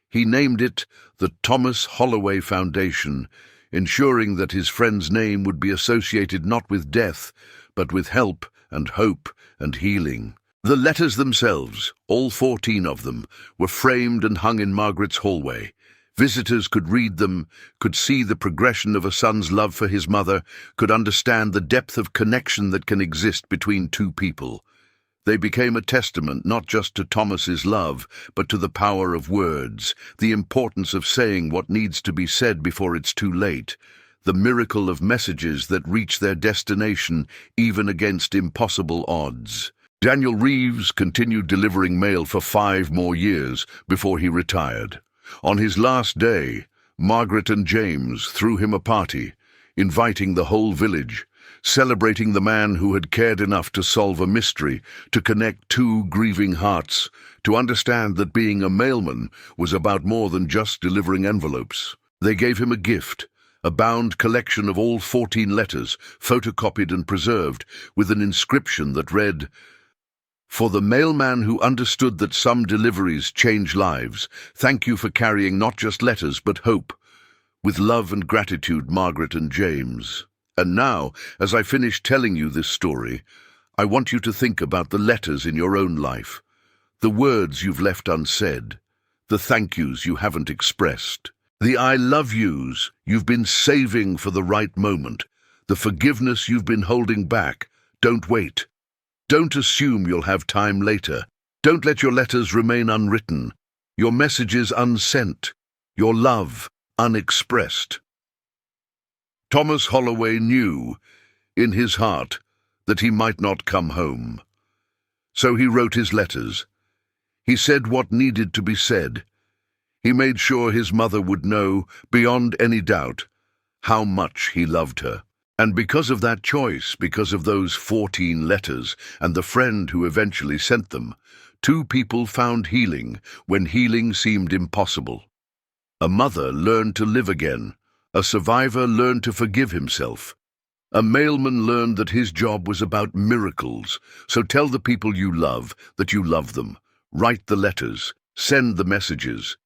He named it the Thomas Holloway Foundation, ensuring that his friend's name would be associated not with death, but with help and hope and healing. The letters themselves, all 14 of them, were framed and hung in Margaret's hallway. Visitors could read them, could see the progression of a son's love for his mother, could understand the depth of connection that can exist between two people. They became a testament not just to Thomas's love, but to the power of words, the importance of saying what needs to be said before it's too late, the miracle of messages that reach their destination even against impossible odds. Daniel Reeves continued delivering mail for 5 more years before he retired. On his last day, Margaret and James threw him a party, inviting the whole village, celebrating the man who had cared enough to solve a mystery, to connect two grieving hearts, to understand that being a mailman was about more than just delivering envelopes. They gave him a gift, a bound collection of all 14 letters, photocopied and preserved, with an inscription that read, "For the mailman who understood that some deliveries change lives, thank you for carrying not just letters but hope. With love and gratitude, Margaret and James." And now, as I finish telling you this story, I want you to think about the letters in your own life, the words you've left unsaid, the thank yous you haven't expressed, the I love yous you've been saving for the right moment, the forgiveness you've been holding back. Don't wait. Don't assume you'll have time later. Don't let your letters remain unwritten, your messages unsent, your love unexpressed. Thomas Holloway knew, in his heart, that he might not come home. So he wrote his letters. He said what needed to be said. He made sure his mother would know, beyond any doubt, how much he loved her. And because of that choice, because of those 14 letters and the friend who eventually sent them, 2 people found healing when healing seemed impossible. A mother learned to live again. A survivor learned to forgive himself. A mailman learned that his job was about miracles. So tell the people you love that you love them. Write the letters. Send the messages.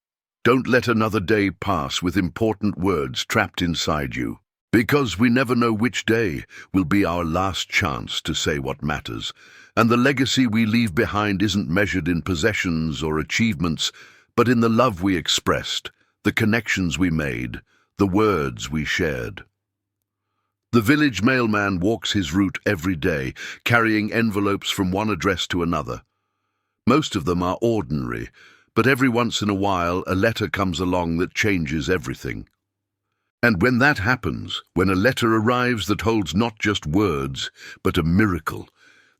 Don't let another day pass with important words trapped inside you. Because we never know which day will be our last chance to say what matters. And the legacy we leave behind isn't measured in possessions or achievements, but in the love we expressed, the connections we made, the words we shared. The village mailman walks his route every day, carrying envelopes from one address to another. Most of them are ordinary, but every once in a while a letter comes along that changes everything. And when that happens, when a letter arrives that holds not just words, but a miracle,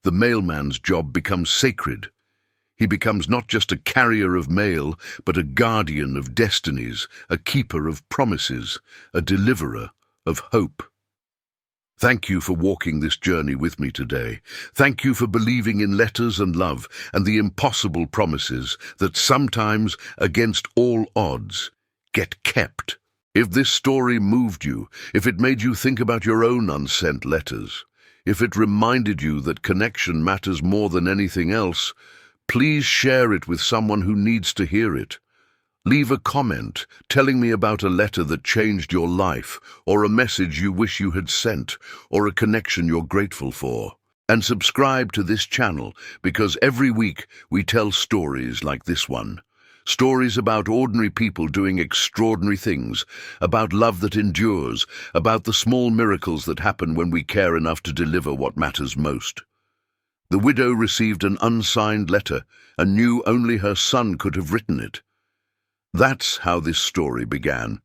the mailman's job becomes sacred. He becomes not just a carrier of mail, but a guardian of destinies, a keeper of promises, a deliverer of hope. Thank you for walking this journey with me today. Thank you for believing in letters and love and the impossible promises that sometimes, against all odds, get kept. If this story moved you, if it made you think about your own unsent letters, if it reminded you that connection matters more than anything else, please share it with someone who needs to hear it. Leave a comment telling me about a letter that changed your life, or a message you wish you had sent, or a connection you're grateful for. And subscribe to this channel, because every week we tell stories like this one. Stories about ordinary people doing extraordinary things, about love that endures, about the small miracles that happen when we care enough to deliver what matters most. The widow received an unsigned letter and knew only her son could have written it. That's how this story began.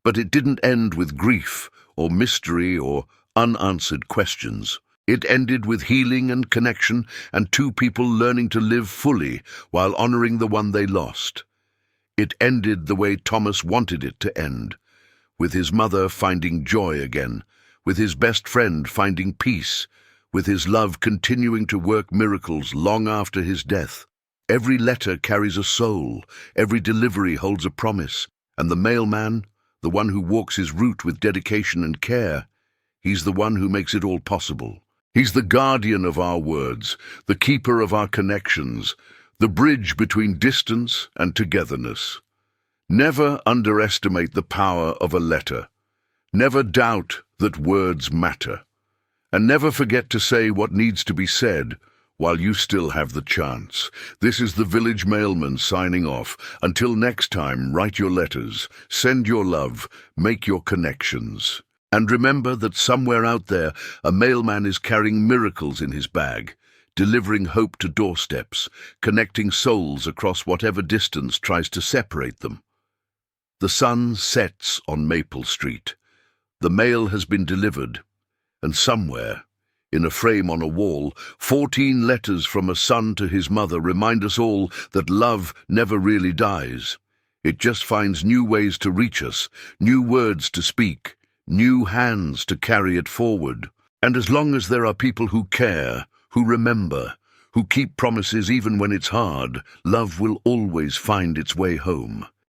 But it didn't end with grief or mystery or unanswered questions. It ended with healing and connection and 2 people learning to live fully while honoring the one they lost. It ended the way Thomas wanted it to end, with his mother finding joy again, with his best friend finding peace, with his love continuing to work miracles long after his death. Every letter carries a soul, every delivery holds a promise, and the mailman, the one who walks his route with dedication and care, he's the one who makes it all possible. He's the guardian of our words, the keeper of our connections, the bridge between distance and togetherness. Never underestimate the power of a letter. Never doubt that words matter. And never forget to say what needs to be said while you still have the chance. This is the Village Mailman signing off. Until next time, write your letters, send your love, make your connections. And remember that somewhere out there, a mailman is carrying miracles in his bag, delivering hope to doorsteps, connecting souls across whatever distance tries to separate them. The sun sets on Maple Street. The mail has been delivered. And somewhere, in a frame on a wall, 14 letters from a son to his mother remind us all that love never really dies. It just finds new ways to reach us, new words to speak, new hands to carry it forward. And as long as there are people who care, who remember, who keep promises even when it's hard, love will always find its way home.